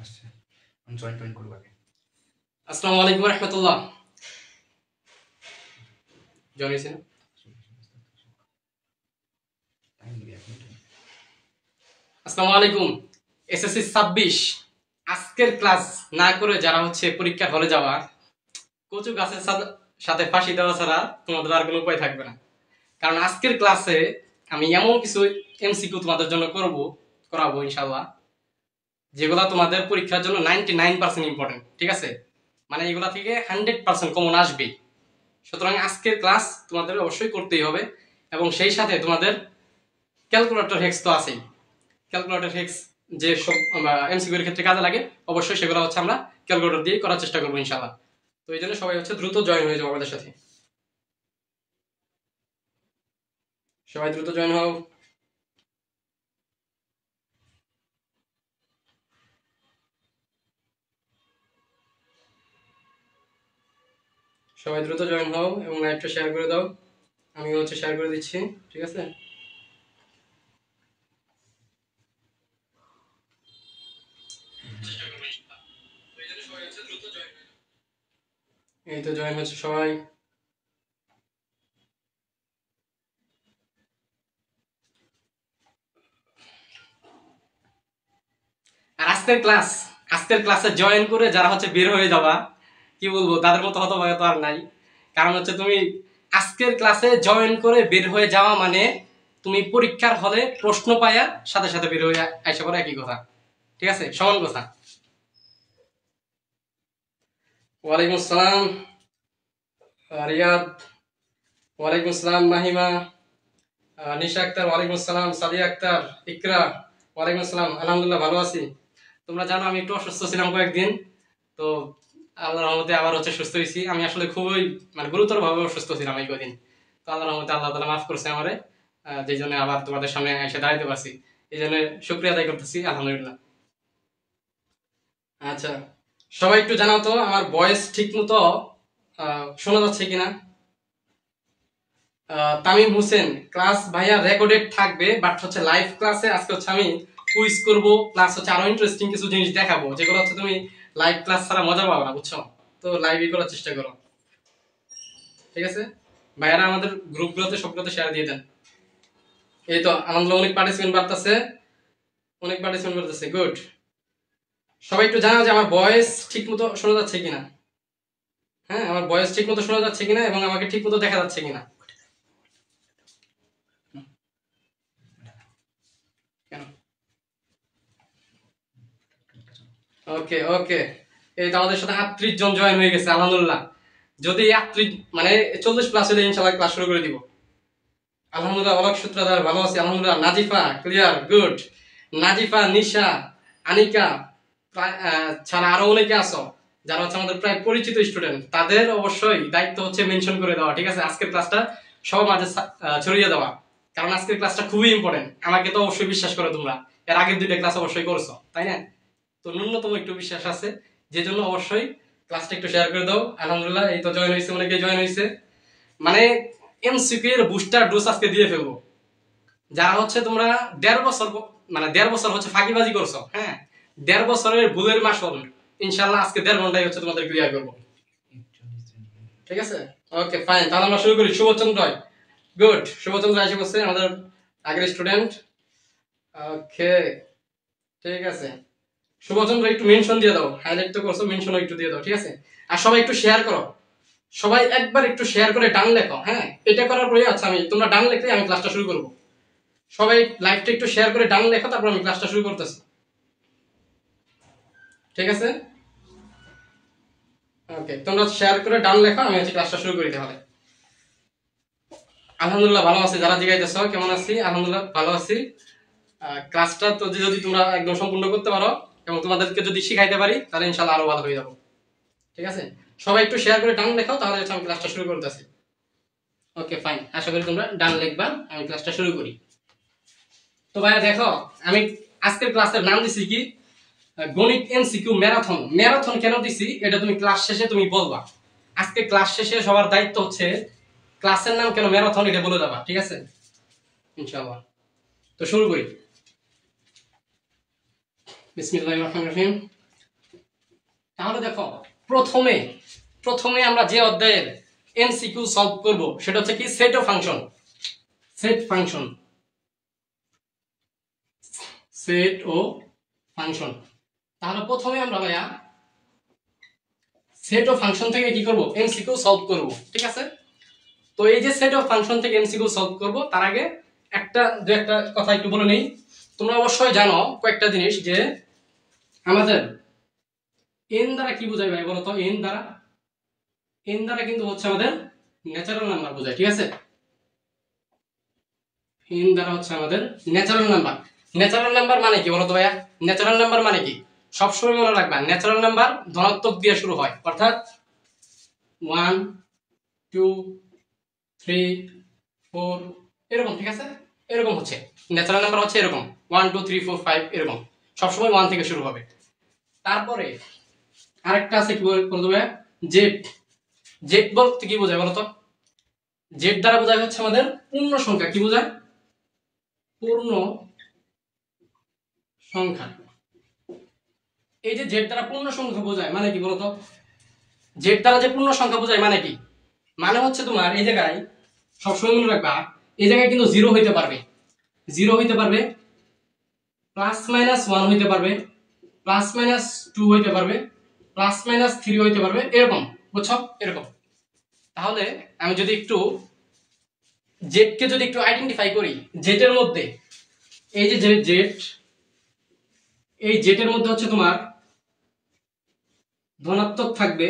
আচ্ছা আমি জয়েন করব আগে। আসসালামু আলাইকুম রাহমাতুল্লাহ। জয়েন হয়েছে না? আসসালামু আলাইকুম। এসএসসি 26 আজকের ক্লাস না করে যারা হচ্ছে পরীক্ষার হলে যাওয়া, কচু গাছের সাথে ফাঁসি দেওয়া ছাড়া তোমাদের আর কোনো উপায় থাকবে না। কারণ আজকের ক্লাসে আমি এমন কিছু এমসিকিউ তোমাদের জন্য করাবো ইনশাআল্লাহ, যেগুলা তোমাদের পরীক্ষার জন্য 99% ইম্পর্টেন্ট। ঠিক আছে, মানে এগুলা থেকে 100% কমন আসবেই। সুতরাং আজকের ক্লাস তোমাদের অবশ্যই করতেই হবে, এবং সেই সাথে তোমাদের ক্যালকুলেটর হেক্স তো আছেই। ক্যালকুলেটর হেক্স যে সব এমসিকিউ এর ক্ষেত্রে কাজে লাগে, অবশ্যই সেগুলো হচ্ছে আমরা ক্যালকুলেটর দিয়ে করার চেষ্টা করবো ইনশাআল্লাহ। তো এই জন্য সবাই হচ্ছে দ্রুত জয়েন হয়ে যাও আমাদের সাথে। সবাই দ্রুত জয়েন হও। সবাই দ্রুত জয়েন হও এবং লাইভটা শেয়ার করে দাও। আমি হচ্ছে শেয়ার করে দিচ্ছি, ঠিক আছে? এই তো জয়েন হচ্ছে সবাই। আর আজকের ক্লাসে জয়েন করে যারা হচ্ছে বের হয়ে যাবা, কি বলবো, তাদের মতো হতভাগা তো আর নাই। কারণ হচ্ছে তুমি আজকের ক্লাসে জয়েন করে বের হয়ে যাওয়া মানে তুমি পরীক্ষার হলে প্রশ্ন পাইয়া সাথে সাথে বের হয়ে আইসা পড়ে, একই কথা। ঠিক আছে, সমান কথা। ওয়ালাইকুম আসসালাম রিয়াদ, ওয়ালাইকুম আসসালাম মাহিমা, নিশা আক্তার, ওয়ালাইকুম আসসালাম সাদিয়া আক্তার, ইকরা, ওয়ালাইকুম আসসালাম। আলহামদুলিল্লাহ ভালো আছি। তোমরা জানো আমি একটু অসুস্থ ছিলাম কয়েকদিন, তো আল্লাহর রহমতে আবার হচ্ছে সুস্থ হয়েছি। আমি আসলে খুবই মানে গুরুতর ভাবে অসুস্থ ছিলাম এই কদিন। তো আল্লাহর রহমতে আল্লাহ তাআলা মাফ করছে আমারে, যেই জন্য আবার তোমাদের সামনে এসে দাঁড়াইতে পারছি। এই জন্য শুকরিয়া আদায় করতেছি, আলহামদুলিল্লাহ। আচ্ছা, সবাই একটু জানাও তো আমার ভয়েস ঠিক মতো শোনা যাচ্ছে কিনা। তামিম হোসেন, ক্লাস ভাইয়া রেকর্ডেড থাকবে, বাট হচ্ছে লাইভ ক্লাসে আজকে হচ্ছে আমি কুইজ করব, প্লাস হচ্ছে আরো ইন্টারেস্টিং কিছু জিনিস দেখাবো, যেগুলো হচ্ছে তুমি লাইভ ক্লাস ছাড়া মজা পাবে না, বুঝছো? তো লাইভই করার চেষ্টা করো, ঠিক আছে? ভাইয়ারা আমাদের গ্রুপগুলোতে সবগুলোতে শেয়ার দিয়ে দেন। এই তো আলহামদুলিল্লাহ অনেক পার্টিসিপেন্ট বাড়তেছে, গুড। সবাই একটু জানাও যে আমার ভয়েস ঠিক মতো শোনা যাচ্ছে কিনা। হ্যাঁ, আমার ভয়েস ঠিক মতো শোনা যাচ্ছে কিনা এবং আমাকে ঠিক মতো দেখা যাচ্ছে কিনা। ওকে ওকে, এই তো আমাদের সাথে 38 জন জয়েন হয়ে গেছে, আলহামদুলিল্লাহ। যদি 38 মানে 40 প্লাস হলে ইনশাআল্লাহ ক্লাস শুরু করে দিব। আলহামদুলিল্লাহ, অলোক সূত্রধার ভালো আছি, আলহামদুলিল্লাহ। Nazifa clear, good. নাজিফা, নিশা, আনিকা ছাড়া আরো অনেকে আছো যারা হচ্ছে আমাদের প্রায় পরিচিত স্টুডেন্ট, তাদের অবশ্যই দায়িত্ব হচ্ছে মেনশন করে দেওয়া, ঠিক আছে? আজকের ক্লাসটা সবার মাঝে ছড়িয়ে দেওয়া, কারণ আজকের ক্লাসটা খুবই ইম্পর্টেন্ট। আমাকে তো অবশ্যই বিশ্বাস করো তোমরা, এর আগের দুইটা ক্লাস অবশ্যই করছো, তাই না? তো ন্যূনতম একটু বিশ্বাস আছে, যে জন্য অবশ্যই ক্লাসটা একটু শেয়ার করে দাও। আলহামদুলিল্লাহ, এই তো জয়েন হয়েছে, অনেকে জয়েন হয়েছে। মানে এমসিকিউ এর বুস্টার ডোজ আজকে দিয়ে ফেলবো। যারা হচ্ছে তোমরা 1.5 বছর মানে 1.5 বছর হচ্ছে ফাঁকিবাজি করছো, হ্যাঁ, 1.5 বছরের ভুলের মাসল ইনশাআল্লাহ আজকে 1.5 ঘন্টায় হচ্ছে তোমাদের ক্লিয়ার করবো, ঠিক আছে? ওকে ফাইন, তাহলে আমরা শুরু করি। শুভচন্দ্র, গুড। শুভচন্দ্র এসে বসছে, আমাদের আগের স্টুডেন্ট। ওকে, ঠিক আছে। শুভচন্দ্র একটু মেনশন দিয়ে দাও, হাইলাইট তো করছো, মেনশনও একটু দিয়ে দাও, ঠিক আছে? আর সবাই একটু শেয়ার করো, সবাই একবার একটু শেয়ার করে ডান লেখো। হ্যাঁ, এটা করার পরে আচ্ছা তোমরা ডান লেখলে আমি ক্লাসটা শুরু করবো। সবাই লাইভটা একটু শেয়ার করে ডান লেখো, তারপর আমি ক্লাসটা শুরু করতেছি, ঠিক আছে? ওকে, তোমরা শেয়ার করে ডান লেখো, আমি হচ্ছে ক্লাসটা শুরু করি তাহলে। আলহামদুলিল্লাহ ভালো আছি, যারা জিজ্ঞাসা কেমন আছি, আলহামদুলিল্লাহ ভালো আছি। ক্লাসটা তো যদি তোমরা একদম সম্পূর্ণ করতে পারো এবং তোমাদেরকে যদি শিখাইতে পারি, তাহলে ইনশাআল্লাহ আরো ভালো হয়ে যাবো, ঠিক আছে? সবাই একটু শেয়ার করে ডান লেখাও, তাহলে হচ্ছে আমি ক্লাসটা শুরু করতেছি। ওকে ফাইন, আশা করি তোমরা ডান লিখবা, আমি ক্লাসটা শুরু করি। তো ভাইয়া দেখো, আমি আজকের ক্লাসের নাম দিছি কি, গণিত এমসিকিউ ম্যারাথন। ম্যারাথন কেন দিছি এটা তুমি ক্লাস শেষে তুমি বলবা। আজকে ক্লাস শেষে সবার দায়িত্ব হচ্ছে ক্লাসের নাম কেন ম্যারাথন এটা বলে দেবা, ঠিক আছে? ইনশাআল্লাহ। তো শুরু করি। বিসমিল্লাহির রহমানির রহিম। তাহলে দেখো প্রথমে প্রথমে আমরা যে অধ্যায়ের এমসিকিউ সলভ করব সেটা হচ্ছে কি set of function. Set function, set ও ফাংশন। তাহলে প্রথমে আমরা ভাইয়া সেট অফ ফাংশন থেকে কি করব এমসিকিউ সলভ করব, ঠিক আছে? তো এই যে সেট অফ ফাংশন থেকে এমসিকিউ সলভ করব তার আগে একটা কথা একটু বলে নেই। তোমরা অবশ্যই জানো কয়েকটা জিনিস, যে আমাদের এন দ্বারা কি বোঝায় ভাই বলো তো? এন দ্বারা কিন্তু হচ্ছে আমাদের ন্যাচারাল নাম্বার বোঝায়, ঠিক আছে? এন দ্বারা হচ্ছে আমাদের ন্যাচারাল নাম্বার। ন্যাচারাল নাম্বার মানে কি বলো তো ভাইয়া? ন্যাচারাল নাম্বার মানে কি সবসময় মনে রাখবা, ন্যাচারাল নাম্বার ধনাত্মক দিয়ে শুরু হয়, অর্থাৎ 1 2 3 4 এরকম, ঠিক আছে? এরকম হচ্ছে ন্যাচারাল নাম্বার, হচ্ছে এরকম 1 2 3 4 5 এরকম, সবসময় 1 থেকে শুরু হবে। তারপরে আরেকটা আছে কি বলতো ভাইয়া? জেড। জেড বলতে কি বোঝায় বলতো? জেড দ্বারা বোঝায় হচ্ছে আমাদের পূর্ণ সংখ্যা। কি বোঝায়? পূর্ণ সংখ্যা। এই যে জেড দ্বারা পূর্ণ সংখ্যা বোঝায় মানে কি বলতো? জেড দ্বারা যে পূর্ণ সংখ্যা বোঝায় মানে কি? মানে হচ্ছে তোমার এই জায়গায় সবসময় মনে রাখবা, এই জায়গায় কিন্তু জিরো হইতে পারবে, জিরো হইতে পারবে, প্লাস মাইনাস 1 হইতে পারবে, প্লাস মাইনাস 2 হইতে পারবে, প্লাস মাইনাস 3 হইতে পারবে, এরকম, বুঝছো? এরকম। তাহলে আমি যদি একটু জেড কে যদি একটু আইডেন্টিফাই করি, জেড এর মধ্যে এই যে জেড, এই জেড এর মধ্যে হচ্ছে তোমার ধনাত্মক থাকবে,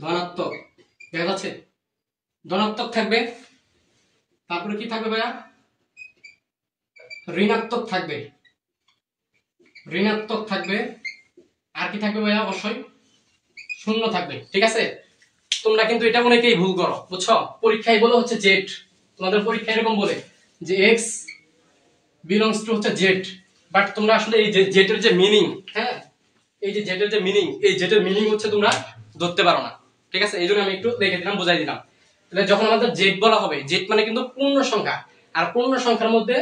ধনাত্মক, দেখা যাচ্ছে? ধনাত্মক থাকবে, তারপরে কি থাকবে ভাইয়া? ঋণাত্মক থাকবে, ঋণাত্মক থাকবে, আর কি থাকবে ভাইয়া? অবশ্যই শূন্য থাকবে, ঠিক আছে? তোমরা কিন্তু এটা অনেকেই ভুল করো, বুঝছো? পরীক্ষায় বলে হচ্ছে জেড, তোমাদের পরীক্ষা এরকম বলে যে এক্স বিলংস টু হচ্ছে জেড, বাট তোমরা আসলে এই যে জেড এর যে মিনিং, হ্যাঁ, এই যে জেড এর যে মিনিং, এই জেড এর মিনিং হচ্ছে তোমরা ধরতে পারো না, ঠিক আছে? এই জন্য আমি একটু লিখে দিলাম, বুঝাই দিলাম। তাহলে যখন আমাদের জেড বলা হবে, জেড মানে কিন্তু পূর্ণ সংখ্যা, আর পূর্ণ সংখ্যার মধ্যে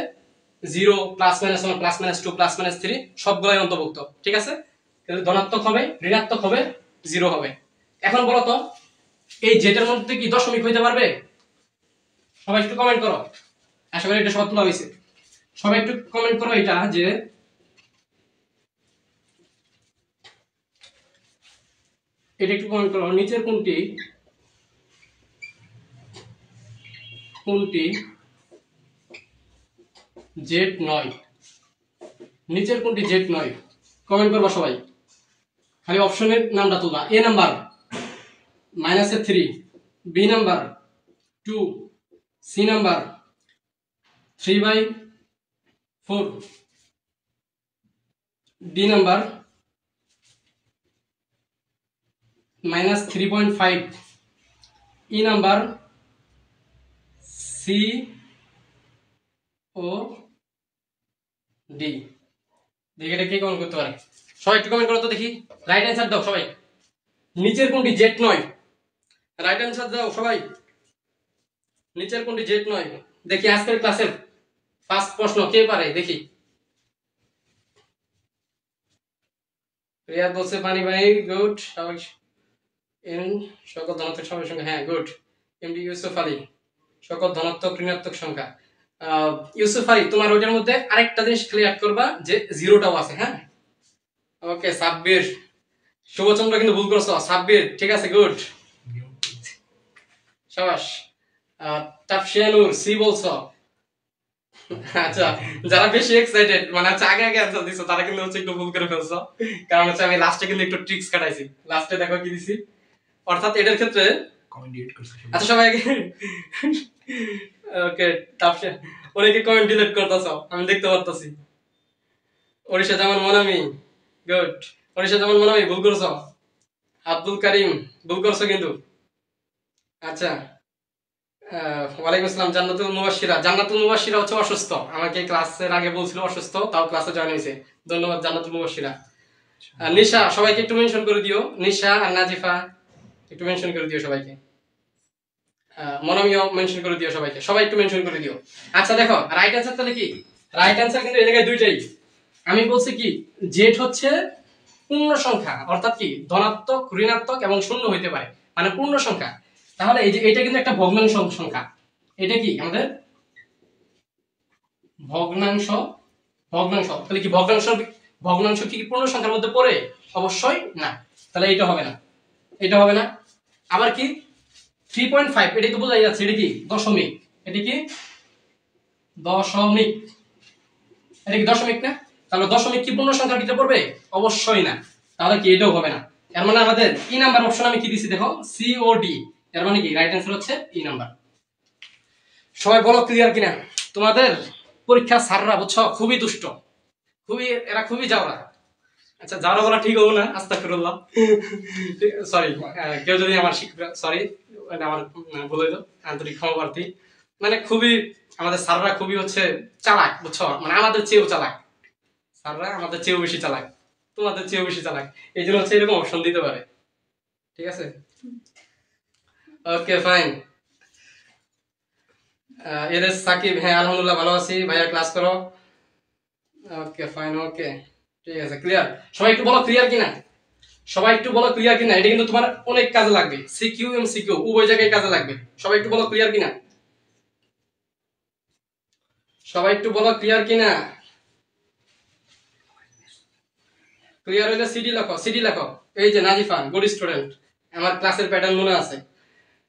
0 plus minus 1 plus minus 2 plus minus 3 সবগুলাই অন্তর্ভুক্ত, ঠিক আছে? তাহলে ধনাত্মক হবে, ঋণাত্মক হবে, 0 হবে। এখন বলো তো এই জেড এর মধ্যে কি দশমিক হইতে পারবে? সবাই একটু কমেন্ট করো, আশা করি এটা সবার তোলা হয়েছে। সবাই একটু কমেন্ট করো এটা, যে এটা একটু কমেন্ট করো, নিচের কোনটি কোনটি জেড নয়? নিচের কোনটি জেড নয়? কমেন্ট করবা সবাই, খালি অপশনের নামটা তোলা। A number -3, B number 2, C number 3/4, D number -3.5, E number C ও ডি। দেখি এটা কে কমেন্ট করতে পারে, সবাই একটু কমেন্ট করো তো দেখি। রাইট অ্যান্সার দাও সবাই, নিচের কোনটি জেড নয়? রাইট অ্যান্সার দাও সবাই, নিচের কোনটি জেড নয়? দেখি আজকের ক্লাসের ফার্স্ট প্রশ্ন কে পারে দেখি। রিয়াদ বলছে পানি পানি, গুড। সবাই এন সকল ধনাত্মক সংখ্যার সঙ্গে, হ্যাঁ গুড। এমডি ইউসুফ আলী, সকল ধনাত্মক ঋণাত্মক সংখ্যা। ইউসুফ আলী, তোমার ওইটার মধ্যে আরেকটা জিনিস ক্লিয়ার করবা, যে জিরোটাও আছে, হ্যাঁ? ওকে। সাব্বির, শুভচন্দ্র কিন্তু ভুল করছো, সাব্বির ঠিক আছে, গুড, সাবাস। তাফসিয়ানুর সি বলছো। আচ্ছা, যারা বেশি এক্সাইটেড মানে হচ্ছে আগে আগে অ্যানসার দিছো তারা কিন্তু হচ্ছে একটু ভুল করে ফেলছো, কারণ হচ্ছে আমি লাস্টে কিন্তু একটু ট্রিক্স কাটাইছি। লাস্টে দেখো কি দিছি, অর্থাৎ এটার ক্ষেত্রে কমেন্ট ডিলিট করছে। আচ্ছা সবাই আগে ওকে। তাফসিয়া, অনেকে কমেন্ট ডিলিট করতেছো আমি দেখতে পারতাছি। ওড়িশা জামান মনামি, গুড। ওড়িশা জামান মনামি ভুল করছো। আব্দুল কারিম ভুল করছো কিন্তু। আচ্ছা, ওয়ালাইকুম আসসালাম। জান্নাতুল মুবাশশিরা, জান্নাতুল মুবাশশিরা হচ্ছে অসুস্থ, আমাকে ক্লাসের আগে বলছিল অসুস্থ, তাও ক্লাসে জয়েন হয়েছে। ধন্যবাদ জান্নাতুল মুবাশশিরা। নিশা, সবাইকে একটু মেনশন করে দিও, নিশা আর নাজিফা একটু মেনশন করে দিও সবাইকে। মনামিও মেনশন করে দিও সবাইকে, সবাই একটু মেনশন করে দিও। আচ্ছা দেখো রাইট অ্যান্সার তাহলে কি? রাইট অ্যান্সার কিন্তু এই জায়গায় দুইটাই। আমি বলছি কি জেড হচ্ছে পূর্ণ সংখ্যা, অর্থাৎ কি ধনাত্মক, ঋণাত্মক এবং শূন্য হইতে পারে, মানে পূর্ণ সংখ্যা। তাহলে এই যে এটা কিন্তু একটা ভগ্নাংশ সংখ্যা, এটা কি আমাদের ভগ্নাংশ। ভগ্নাংশ তাহলে কি ভগ্নাংশ কি পূর্ণ সংখ্যার মধ্যে পড়ে? অবশ্যই না। তাহলে এটা হবে না, এটা হবে না। আবার কি 3.5, এটা তো বোঝাই যাচ্ছে, এটা কি দশমিক, এটা কি দশমিক, এটা কি দশমিক না? তাহলে দশমিক কি পূর্ণ সংখ্যার ভিতরে পড়বে? অবশ্যই না। তাহলে কি এটাও হবে না। এর মানে আমাদের ই নাম্বার অপশন আমি কি দিছি দেখো, সি ও ডি। এর মানে কি রাইট অ্যান্সার হচ্ছে ই নাম্বার। সবাই বলো ক্লিয়ার কিনা? তোমাদের পরীক্ষা স্যাররা বুঝছো খুবই দুষ্ট, খুবই, এরা খুবই যাওরা। আচ্ছা, যাওরা বলা ঠিক হবো না, আস্তাগফিরুল্লাহ, সরি। কেউ যদি আমার শিক্ষক, সরি আমার ভুল হইলো, আন্তরিক ক্ষমা প্রার্থী। মানে খুবই আমাদের স্যাররা খুবই হচ্ছে চালাক বুঝছো, মানে আমাদের চেয়েও চালাক। স্যাররা আমাদের চেয়েও বেশি চালাক, তোমাদের চেয়েও বেশি চালাক। এই জন্য হচ্ছে এরকম অপশন দিতে পারে। ঠিক আছে, ওকে ফাইন। এর সাকিব, হ্যাঁ আলহামদুলিল্লাহ ভালো আছি ভাইয়া, ক্লাস করো। ওকে ফাইন, ওকে ঠিক আছে, ক্লিয়ার। সবাই একটু বলো ক্লিয়ার কিনা, সবাই একটু বলো ক্লিয়ার কিনা। এটা কিন্তু তোমার অনেক কাজে লাগবে, সিকিউ এমসিকিউ উভয় জায়গায় কাজে লাগবে। সবাই একটু বলো ক্লিয়ার কিনা, সবাই একটু বলো ক্লিয়ার কিনা। ক্লিয়ার হইলে সিডি লেখো, সিডি লেখো। এই যে নাজিফা, গুড স্টুডেন্ট, আমার ক্লাসের প্যাটার্ন মনে আছে।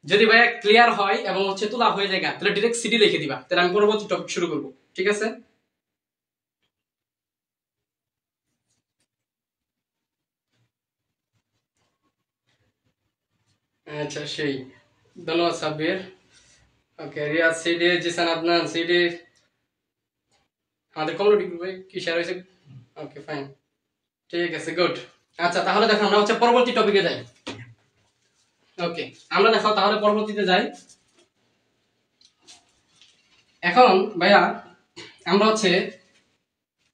যদি ভাইয়া ক্লিয়ার হয় এবং হচ্ছে তোলা হয়ে যায় তাহলে ডিরেক্ট সিডি লিখে দিবা, তাহলে আমি পরবর্তী টপিক শুরু করব। ঠিক আছে, আচ্ছা সেই, ধন্যবাদ সাব্বির। ওকে রিয়াজ সিডি, জিসান আদনান সিডি, আমাদের কমিউনিটি গ্রুপে কি শেয়ার হয়েছে। ওকে ফাইন, ঠিক আছে গুড। আচ্ছা তাহলে দেখো আমরা হচ্ছে পরবর্তী টপিকে যাই। ওকে, আমরা দেখো তাহলে পরবর্তীতে যাই। এখন ভাইয়া আমরা হচ্ছে,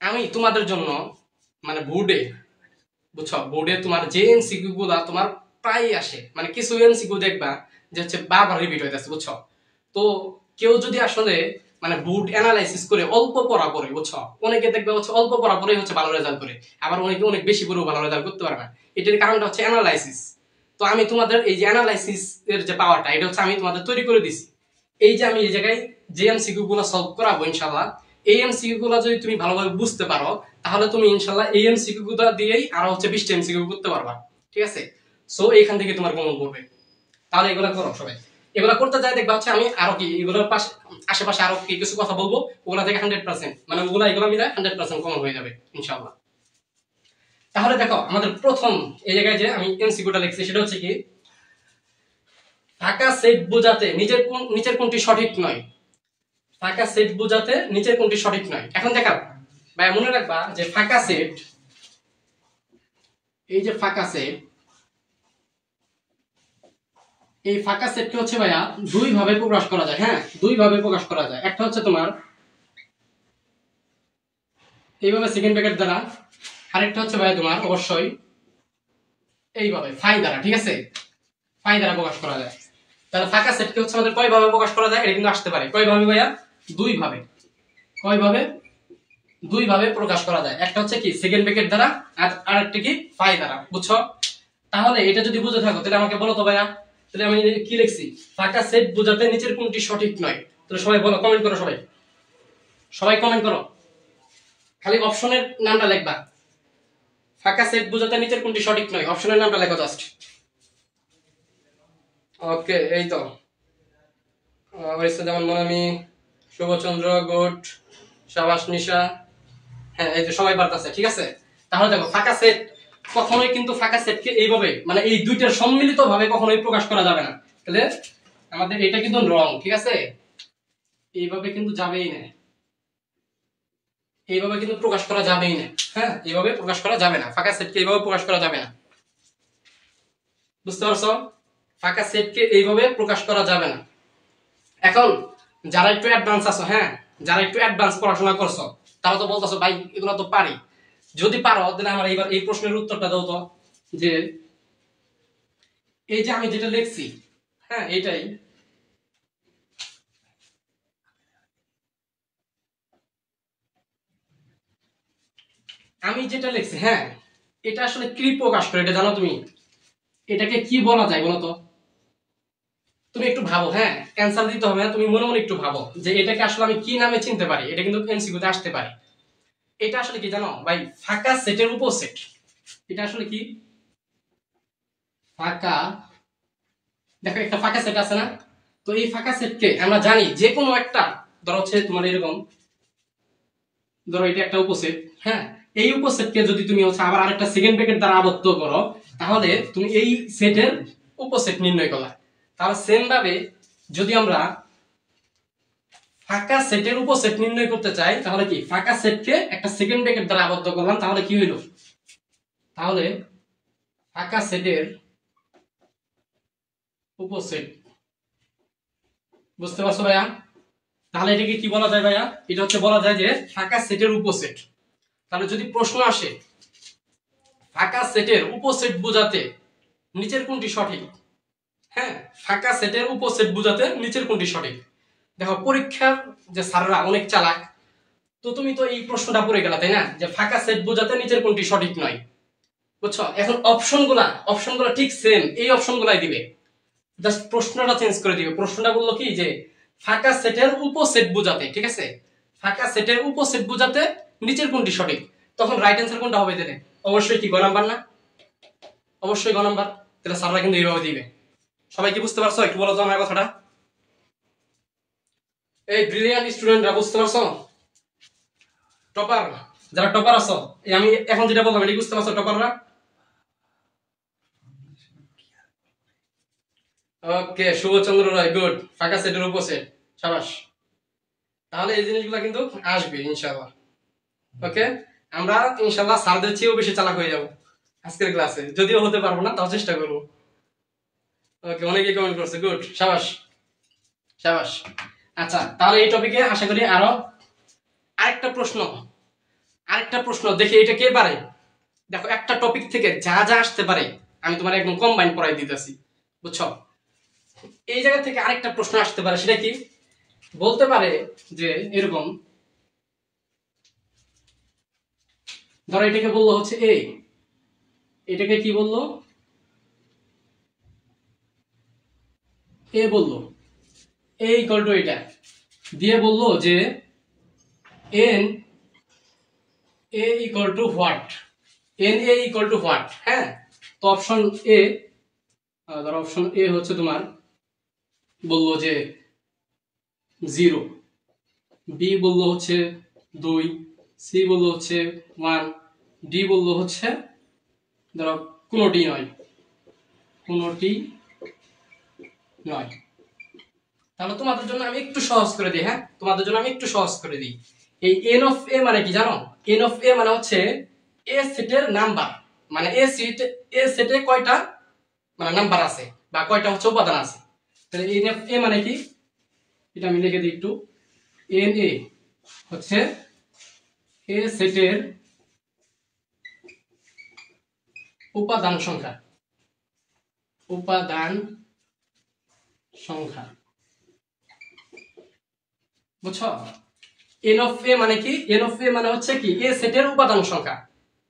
আমি তোমাদের জন্য মানে বোর্ডে, বুঝছো, বোর্ডে তোমার যে এমসিকিউ গুলা তোমার প্রায় আসে, মানে কিছু এমসিকিউ দেখবা যে হচ্ছে বারবার রিপিট হইতেছে, বুঝছো। তো কেউ যদি আসলে মানে বোর্ড অ্যানালাইসিস করে অল্প পড়া করে, বুঝছো, অনেকে দেখবে হচ্ছে অল্প পড়া পড়ে হচ্ছে ভালো রেজাল্ট করে, আবার অনেকে অনেক বেশি পড়েও ভালো রেজাল্ট করতে পারে না। এটার কারণটা হচ্ছে অ্যানালাইসিস। তো আমি তোমাদের এই যে অ্যানালাইসিস এর যে পাওয়ারটা, এটা হচ্ছে আমি তোমাদের তৈরি করে দিছি। এই যে আমি এই জায়গায় যে এমসিকিউ গুলো সলভ করাবো ইনশাআল্লাহ, এই এমসিকিউ গুলো যদি তুমি ভালোভাবে বুঝতে পারো তাহলে তুমি ইনশাআল্লাহ এই এমসিকিউ গুলো দিয়েই আরো হচ্ছে 20টা এমসিকিউ করতে পারবা। ঠিক আছে, সো এইখান থেকে তোমার কমন পড়বে। তাহলে এগুলা করো সবাই, এগুলা করতে যাই দেখবা হচ্ছে আমি আরো কি এগুলোর পাশে আশেপাশে আরো কি কিছু কথা বলবো, ওগুলা থেকে 100% মানে ওগুলা এগুলো মিলে 100% কমন হয়ে যাবে ইনশাআল্লাহ। তাহলে দেখো আমাদের প্রথম এই জায়গায় যে আমি এমসিকিউটা লিখছি সেটা হচ্ছে কি, ফাঁকা সেট বোঝাতে নিচের কোনটি সঠিক নয়। ফাঁকা সেট বোঝাতে নিচের কোনটি সঠিক নয়। এখন দেখা ভাই মনে রাখবা যে ফাঁকা সেট, এই যে ফাঁকা সেট, এই ফাঁকা সেটকে হচ্ছে ভাইয়া দুই ভাবে প্রকাশ করা যায়। হ্যাঁ, দুই ভাবে প্রকাশ করা যায়। একটা হচ্ছে তোমার এইভাবে সেকেন্ড ব্র্যাকেট দ্বারা, আরেকটা হচ্ছে ভাইয়া তোমার অবশ্যই এইভাবে ফাই দ্বারা। ঠিক আছে, ফাই দ্বারা প্রকাশ করা যায়। তাহলে ফাঁকা সেটকে হচ্ছে আমাদের কয় ভাবে প্রকাশ করা যায়, এটা কিন্তু আসতে পারে কয় ভাবে ভাইয়া, দুই ভাবে। কয় ভাবে? দুই ভাবে প্রকাশ করা যায়। একটা হচ্ছে কি সেকেন্ড ব্র্যাকেট দ্বারা, আর আরেকটা কি ফাই দ্বারা, বুঝছো। তাহলে এটা যদি বুঝে থাকো তাহলে আমাকে বলো তো ভাইয়া, তাহলে আমি কি লিখছি, ফাঁকা সেট বোঝাতে নিচের কোনটি সঠিক নয়। তাহলে সবাই বলো, কমেন্ট করো, সবাই সবাই কমেন্ট করো, খালি অপশনের নামটা লিখবা। ফাঁকা সেট বোঝাতে নিচের কোনটি সঠিক নয়, অপশনের নামটা লেখো জাস্ট। ওকে, এই তো যেমন মনামি, শুভচন্দ্র, গুড, শাবাশ, নিশা, হ্যাঁ এই যে সবাই পারতেছে। ঠিক আছে, তাহলে দেখো ফাঁকা সেট কখনোই কিন্তু ফাঁকা সেটকে এইভাবে মানে এই দুইটার সম্মিলিত ভাবে কখনোই প্রকাশ করা যাবে না। তাহলে আমাদের এটা কিন্তু রং। ঠিক আছে, এইভাবে কিন্তু যাবেই না, এইভাবে কিন্তু প্রকাশ করা যাবেই না। হ্যাঁ, এইভাবে প্রকাশ করা যাবে না, ফাঁকা সেটকে এইভাবে প্রকাশ করা যাবে না। বুঝতে পারছো, ফাঁকা সেটকে এইভাবে প্রকাশ করা যাবে না। এখন যারা একটু অ্যাডভান্স আছো, হ্যাঁ যারা একটু অ্যাডভান্স পড়াশোনা করছো, তারা তো বলতেছো ভাই এগুলো তো পারি। যদি পারো তাহলে আমার এইবার এই প্রশ্নের উত্তরটা দাও তো, যে এই যে আমি যেটা লিখছি, হ্যাঁ এইটাই, আমি যেটা লিখছি, হ্যাঁ এটা আসলে কি প্রকাশ করে এটা জানো তুমি? এটাকে কি বলা যায় বলো তো? তুমি একটু ভাবো, হ্যাঁ অ্যান্সার দিতে হবে না, তুমি মনে মনে একটু ভাবো যে এটাকে আসলে আমি কি নামে চিনতে পারি। এটা কিন্তু এমসিকিউতে আসতে পারে। এটা আসলে কি জানো ভাই? ফাঁকা সেটের উপসেট। এটা আসলে কি? ফাঁকা, দেখো একটা ফাঁকা সেট আছে না? তো এই ফাঁকা সেটকে আমরা জানি যে কোনো একটা, ধরো হচ্ছে তোমার এরকম, ধরো এটা একটা উপসেট, হ্যাঁ এই উপসেটকে যদি তুমি হচ্ছে আবার আরেকটা সেকেন্ড ব্র্যাকেট দ্বারা আবদ্ধ করো, তাহলে তুমি এই সেটের উপসেট নির্ণয় করলা। তাহলে সেম ভাবে যদি আমরা ফাঁকা সেটের উপসেট নির্ণয় করতে চাই, তাহলে কি ফাঁকা সেটকে একটা সেকেন্ড ব্র্যাকেট দ্বারা আবদ্ধ করলাম, তাহলে কি হইল? তাহলে ফাঁকা সেটের উপসেট, বুঝতে পারছো ভাইয়া? তাহলে এটাকে কি বলা যায় ভাইয়া? এটা হচ্ছে বলা যায় যে ফাঁকা সেটের উপসেট। তাহলে যদি প্রশ্ন আসে ফাঁকা সেটের উপসেট বোঝাতে নিচের কোনটি সঠিক, হ্যাঁ ফাঁকা সেটের উপসেট বোঝাতে নিচের কোনটি সঠিক। দেখো পরীক্ষার যে স্যাররা অনেক চালাক, তো তুমি তো এই প্রশ্নটা পড়ে গেলা তাই না, যে ফাঁকা সেট বোঝাতে নিচের কোনটি সঠিক নয়, বুঝছো? এখন অপশনগুলা ঠিক সেম, এই অপশনগুলাই দিবে, জাস্ট প্রশ্নটা চেঞ্জ করে দিবে। প্রশ্নটা বললো কি যে ফাঁকা সেটের উপসেট বোঝাতে, ঠিক আছে, ফাঁকা সেটের উপসেট বোঝাতে নিচের কোনটি সঠিক, তখন রাইট অ্যান্সার কোনটা হবে দিলে? অবশ্যই কি গ নাম্বার না? অবশ্যই গ নাম্বার। তাহলে স্যাররা কিন্তু এইভাবে দিবে। সবাই কি বুঝতে পারছো? একটু বলো তো আমার কথাটা। এই ব্রিলিয়ান্ট স্টুডেন্টরা বুঝতে পারছো? টপার, যারা টপার আছো, এই আমি এখন যেটা বললাম এটা বুঝতে পারছো টপাররা? ওকে, শুভচন্দ্র রায়, গুড। ফাঁকা সেটের উপসেট, সাবাস। তাহলে এই জিনিসগুলো কিন্তু আসবে ইনশাআল্লাহ। ওকে, আমরা ইনশাআল্লাহ স্যারদের চেয়েও বেশি চালাক হয়ে যাব আজকের ক্লাসে, যদিও হতে পারবো না, তাও চেষ্টা করবো। ওকে, অনেকেই কমেন্ট করছে, গুড, সাবাস সাবাস। আচ্ছা, তাহলে এই টপিকে আশা করি আরো আরেকটা প্রশ্ন দেখি এটা কে পারে। দেখো একটা টপিক থেকে যা যা আসতে পারে আমি তোমার একদম কম্বাইন করাই দিতেছি, বুঝছো? এই জায়গা থেকে আরেকটা প্রশ্ন আসতে পারে, সেটা কি বলতে পারে যে এরকম, ধরো এটাকে বললো হচ্ছে এ, এটাকে কি বললো? এ বললো, এ ইকুয়াল টু এটা দিয়ে বললো যে N A equal to what, N A equal to what, হ্যাঁ। তো অপশন এ, ধরো অপশন এ হচ্ছে তোমার বললো যে 0, বি বললো হচ্ছে 2, সি বললো হচ্ছে 1, ডি বললো হচ্ছে ধরো কোনোটি নয়, কোনোটি নয়। তাহলে তোমাদের জন্য আমি একটু সহজ করে দিই, হ্যাঁ তোমাদের জন্য আমি একটু সহজ করে দিই। এই এন অফ এ মানে কি জানো? এন অফ এ মানে হচ্ছে এ সেটের নাম্বার, মানে এ সেটে কয়টা মানে নাম্বার আছে বা কয়টা হচ্ছে উপাদান আছে। তাহলে এন অফ এ মানে কি, এটা আমি লিখে দিই একটু। এন এ হচ্ছে এ সেটের উপাদান সংখ্যা, উপাদান সংখ্যা, বুঝছো? এন অফ এ মানে কি? এন অফ এ মানে হচ্ছে কি এ সেটের উপাদান সংখ্যা।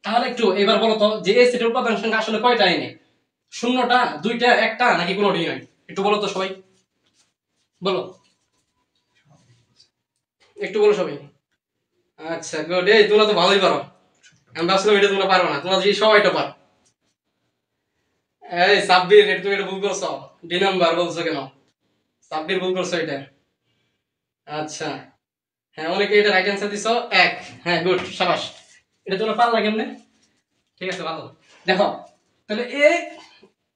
তাহলে একটু এবার বলো তো যে এ সেটের উপাদান সংখ্যা আসলে কয়টা এনে? শূন্যটা, দুইটা, একটা, নাকি কোনোটি নয়? একটু বলো তো সবাই, বলো একটু বলো সবাই। আচ্ছা গুড, এই তোমরা তো ভালোই পারো, আমি ভাবছিলাম এটা তোমরা পারো না, তোমরা যে সবাই তো পারো। এই সাব্বির, এটা তুমি এটা ভুল করছো, ডি নাম্বার বলছো কেন? সাব্বির ভুল করছো এটা। আচ্ছা, হ্যাঁ অনেকে এটা রাইট অ্যান্সার দিছো এক, হ্যাঁ গুড, সাবাস। এটা তোমরা পারলা কেমনে? ঠিক আছে, ভালো। দেখো তাহলে এ,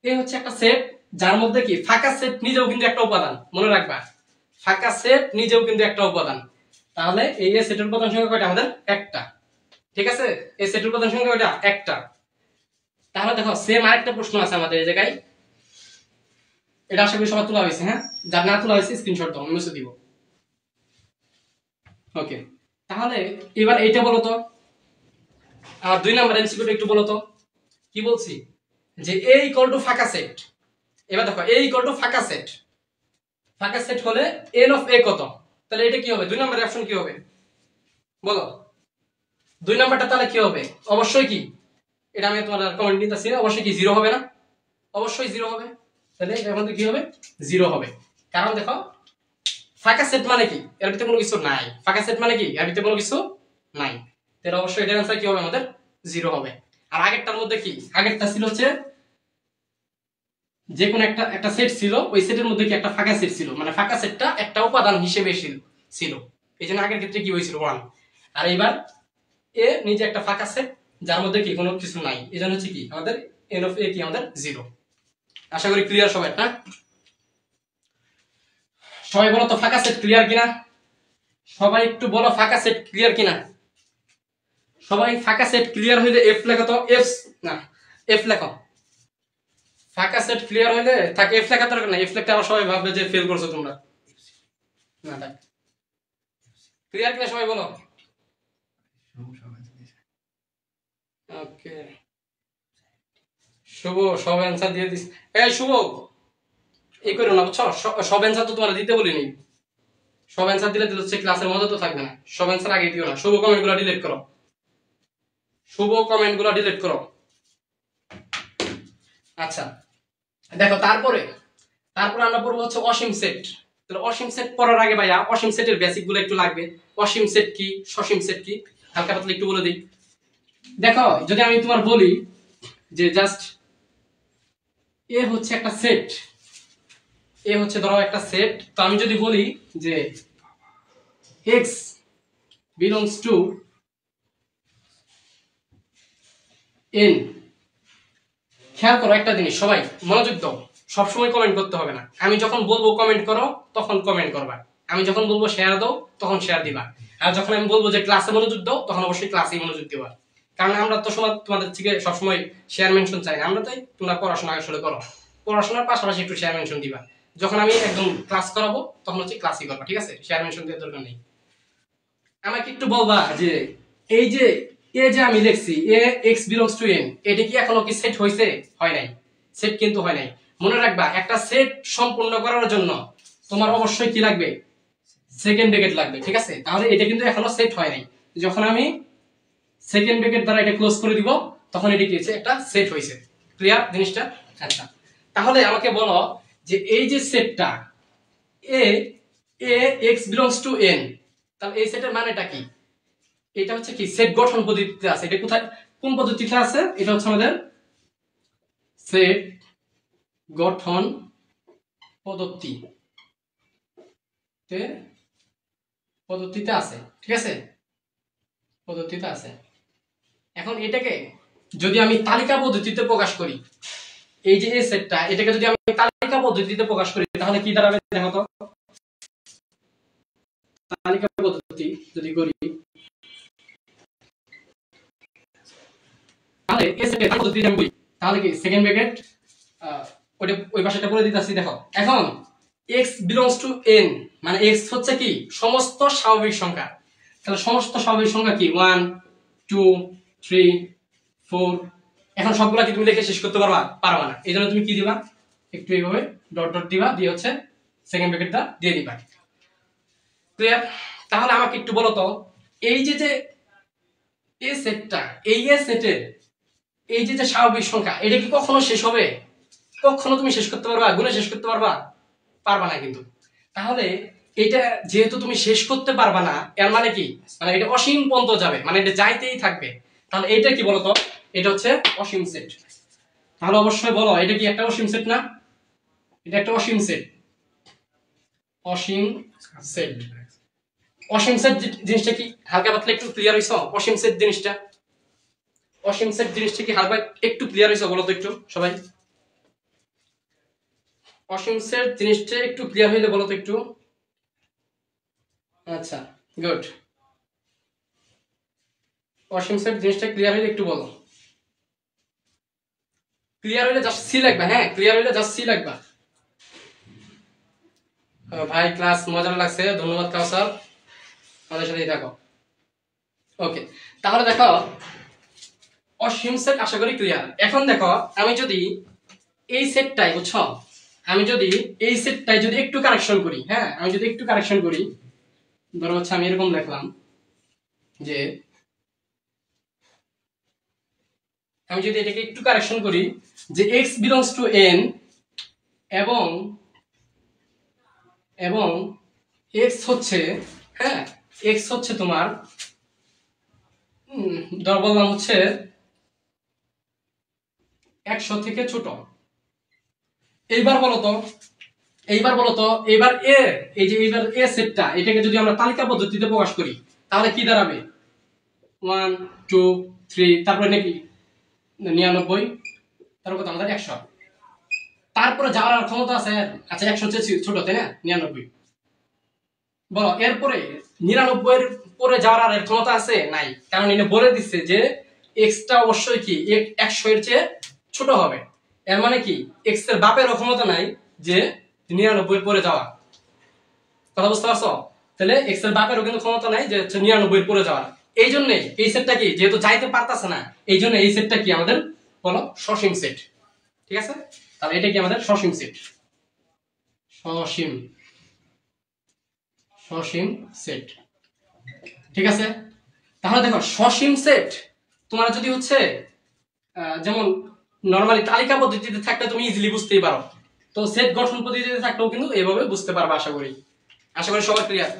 এ হচ্ছে একটা সেট যার মধ্যে কি ফাঁকা সেট নিজেও কিন্তু একটা উপাদান, মনে রাখবা ফাঁকা সেট নিজেও কিন্তু একটা উপাদান। তাহলে এই এ সেটের উপাদান সংখ্যা কয়টা আমাদের? একটা, ঠিক আছে, এই সেটের উপাদান সংখ্যা কয়টা? একটা। তাহলে দেখো সেম আরেকটা প্রশ্ন আছে আমাদের এই জায়গায়, এটা আশা করি সবার তোলা হয়েছে, হ্যাঁ যার না তোলা হয়েছে স্ক্রিনশট দাও, আমি মুছে দিব। ওকে, তাহলে এবার এইটা বলো তো, আর 2 নাম্বার এমসিকিউটা একটু বলো তো কি বলছি, যে এ ইকুয়াল টু ফাঁকা সেট। এবার দেখো এ ইকুয়াল টু ফাঁকা সেট, ফাঁকা সেট হলে এন অফ এ কত? তাহলে এটা কি হবে? 2 নম্বরের অপশন কি হবে বলো? 2 নাম্বারটা তাহলে কি হবে? অবশ্যই কি এটা আমি তোমার কমেন্ট নিতেছি না, অবশ্যই কি জিরো হবে না? অবশ্যই জিরো হবে। তাহলে এটা আমাদের কি হবে? জিরো হবে। কারণ দেখো ফাঁকা সেট মানে কি, এর ভিতরে কোনো কিছু নাই। ফাঁকা সেট মানে কি, এর ভিতরে কোনো কিছু নাই। তাহলে অবশ্যই এটার आंसर কি হবে আমাদের? জিরো হবে। আর আগেরটার মধ্যে কি, আগেরটা ছিল হচ্ছে যে কোন একটা একটা সেট ছিল, ওই সেটের মধ্যে কি একটা ফাঁকা সেট ছিল, মানে ফাঁকা সেটটা একটা উপাদান হিসেবে ছিল। এইজন্য আগের ক্ষেত্রে কি হয়েছিল 1। আর এবার এ নিজে একটা ফাঁকা সেট যার মধ্যে কি কোনো কিছু নাই, এজন্য হচ্ছে কি আমাদের n of a কি আমাদের 0। আশা করি ক্লিয়ার সবাই, না? সবাই বলো তো ফাঁকা সেট ক্লিয়ার কিনা? সবাই একটু বলো ফাঁকা সেট ক্লিয়ার কিনা? সবাই ফাঁকা সেট ক্লিয়ার হইলে এফ লেখো তো, এফ না এফ লেখো। ফাঁকা সেট ক্লিয়ার হইলে থাকে এফ লেখা দরকার না, এফ লেখতে আবার সবাই ভাববে যে ফেল করছো তোমরা। না থাক, ক্লিয়ার কিনা সবাই বলো। ওকে, শুভ সব অ্যান্সার দিয়ে দিস। এই শুভ এই করো না, বুঝছো? সব অ্যান্সার তো তোমার দিতে বলিনি। সব অ্যান্সার দিলে হচ্ছে ক্লাসের মধ্যে তো থাকবে না। সব অ্যান্সার আগে দিও না। শুভ কমেন্টগুলো ডিলিট করো, শুভ কমেন্টগুলো ডিলিট করো। আচ্ছা দেখো, তারপরে আমরা পড়বো হচ্ছে অসীম সেট। তাহলে অসীম সেট পড়ার আগে ভাইয়া অসীম সেটের বেসিক গুলো একটু লাগবে। অসীম সেট কি, সসীম সেট কি, হালকা পাতলা একটু বলে দিই। দেখো যদি আমি তোমার বলি যে জাস্ট এ হচ্ছে একটা সেট, এ হচ্ছে ধরো একটা সেট, তো আমি যদি বলি যে x belongs to n, খেয়াল করো একটা জিনিস, সবাই মনোযোগ দাও। সবসময় কমেন্ট করতে হবে না। আমি যখন বলবো কমেন্ট করো তখন কমেন্ট করবা, আমি যখন বলবো শেয়ার দাও তখন শেয়ার দিবা, আর যখন আমি বলবো যে ক্লাসে মনোযোগ দাও তখন অবশ্যই ক্লাসেই মনোযোগ দিবা। কারণ আমরা তো সময় তোমাদের থেকে সবসময় শেয়ার মেনশন চাই না, আমরা তাই তোমরা পড়াশোনা আসলে করো, পড়াশোনার পাশাপাশি একটু শেয়ার মেনশন দিবা। যখন আমি একদম ক্লাস করাবো তখন হচ্ছে ক্লাসই করবা, ঠিক আছে? শেয়ার মেনশন দেওয়ার দরকার নেই। আমাকে একটু বলবা যে এই যে এ যে আমি লিখছি এ x belongs to n, এটা কি এখনো কি সেট হইছে? হয় নাই, সেট কিন্তু হয় নাই। মনে রাখবা একটা সেট সম্পূর্ণ করার জন্য তোমার অবশ্যই কি লাগবে? সেকেন্ড ব্র্যাকেট লাগবে, ঠিক আছে? তাহলে এটা কিন্তু এখনো সেট হয় নাই। যখন আমি সেকেন্ড ব্র্যাকেট দ্বারা এটা ক্লোজ করে দিব তখন এটা কি হচ্ছে? একটা সেট হইছে। ক্লিয়ার জিনিসটা? আচ্ছা তাহলে আমাকে বলো যে এই যে সেটটা এ x belongs to n, তাহলে এই সেটের মানেটা কি? এটা হচ্ছে কি সেট গঠন পদ্ধতিতে আছে। এটা কোথায়, কোন পদ্ধতিতে আছে? এটা হচ্ছে আমাদের সেট গঠন পদ্ধতিতে আছে, ঠিক আছে? পদ্ধতিতে আছে। এখন এটাকে যদি আমি তালিকা পদ্ধতিতে প্রকাশ করি, এই যে এই সেটটা, এটাকে যদি আমি তালিকা পদ্ধতিতে প্রকাশ করি তাহলে কি দাঁড়াবে দেখো তো। তালিকা পদ্ধতি যদি করি তাহলে এই সেটের তালিকা পদ্ধতি আমি বলি, তাহলে কি সেকেন্ড ব্র্যাকেট ওইটা ওই পাশেটা বলে দিতেছি। দেখো এখন x belongs to n মানে x হচ্ছে কি সমস্ত স্বাভাবিক সংখ্যা। তাহলে সমস্ত স্বাভাবিক সংখ্যা কি 1 2 3 4। এখন সবগুলা কি তুমি লিখে শেষ করতে পারবা? পারবা না। এইজন্য তুমি কি দিবা? একটু এইভাবে ডট ডট দিবা, দিয়ে হচ্ছে সেকেন্ড ব্র্যাকেটটা দিয়ে দিবা। ক্লিয়ার? তাহলে আমাকে একটু বলো তো এই যে যে এই সেটটা, এই সেটের এই যে যে স্বাভাবিক সংখ্যা, এটা কি কখনো শেষ হবে? কখনো তুমি শেষ করতে পারবা? গুণে শেষ করতে পারবা? পারবা না কিন্তু। তাহলে এটা যেহেতু তুমি শেষ করতে পারবা না, এর মানে কি? মানে এটা অসীম পর্যন্ত যাবে, মানে এটা যাইতেই থাকবে। তাহলে এটা কি বলতো? এটা হচ্ছে অসীম সেট। তাহলে অবশ্যই বলো এটা কি একটা অসীম সেট না? এটা একটা অসীম সেট। অসীম সেট। অসীম সেট জিনিসটা কি হালকা পাতলা একটু ক্লিয়ার হইছো? অসীম সেট জিনিসটা, অসীম সেট জিনিসটা কি হালকা একটু ক্লিয়ার হইছো বলো তো একটু সবাই? অসীম সেট জিনিসটা একটু ক্লিয়ার হইলে বলো তো একটু। আচ্ছা গুড। অসীম সেট জিনিসটা ক্লিয়ার হইলে একটু বলো। ক্লিয়ার হইলে জাস্ট সি লাগবে। হ্যাঁ ক্লিয়ার হইলে জাস্ট সি লাগবে। ভাই ক্লাস মজা লাগছে, ধন্যবাদ কাউসার, আমাদের সাথেই থাকো। ওকে তাহলে দেখো অসীম সেট আশা করি ক্লিয়ার। এখন দেখো আমি যদি এই সেটটাই, বুঝছো, আমি যদি এই সেটটাই যদি একটু কারেকশন করি, হ্যাঁ আমি যদি একটু কারেকশন করি, ধরো হচ্ছে আমি এরকম লিখলাম যে আমি যদি এটাকে একটু কারেকশন করি যে x বিলংস টু n এবং এবং x হচ্ছে, হ্যাঁ x হচ্ছে তোমার ধর বললাম হচ্ছে 100 থেকে ছোট। এইবার বলো তো এইবার এ, এই যে এইবার এ সেটটা এটাকে যদি আমরা তালিকা পদ্ধতিতে প্রকাশ করি তাহলে কি দাঁড়াবে? 1 2 3 তারপরে নাকি 99, তারপর কত আমাদের 100, তারপরে যাওয়ার ক্ষমতা আছে আচ্ছা 100 চেয়ে ছোট তাই না 99, বলো এরপরে 99 এর পরে যাওয়ার আর ক্ষমতা আছে নাই, কারণ এটা বলে দিচ্ছে যে এক্সটা অবশ্যই কি 100 এর চেয়ে ছোট হবে। এর মানে কি এক্স এর বাপের ক্ষমতা নাই যে 99 এর পরে যাওয়া, কথা বুঝতে পারছো? তাহলে এক্স এর বাপেরও কিন্তু ক্ষমতা নাই যে 99 এর পরে যাওয়ার। এই জন্য এই সেটটা কি যেহেতু যাইতে পারতাছে না, এই জন্য এই সেটটা কি আমাদের বলো সসীম সেট, ঠিক আছে? তাহলে এটা কি আমাদের সসীম সেট, সসীম সেট, ঠিক আছে? তাহলে দেখো সসীম সেট তোমার যদি হচ্ছে যেমন নরমালি তালিকা পদ্ধতিতে থাকলে তুমি ইজিলি বুঝতেই পারো, তো সেট গঠন পদ্ধতিতে থাকলেও কিন্তু এইভাবে বুঝতে পারবে আশা করি সবার ক্লিয়ার।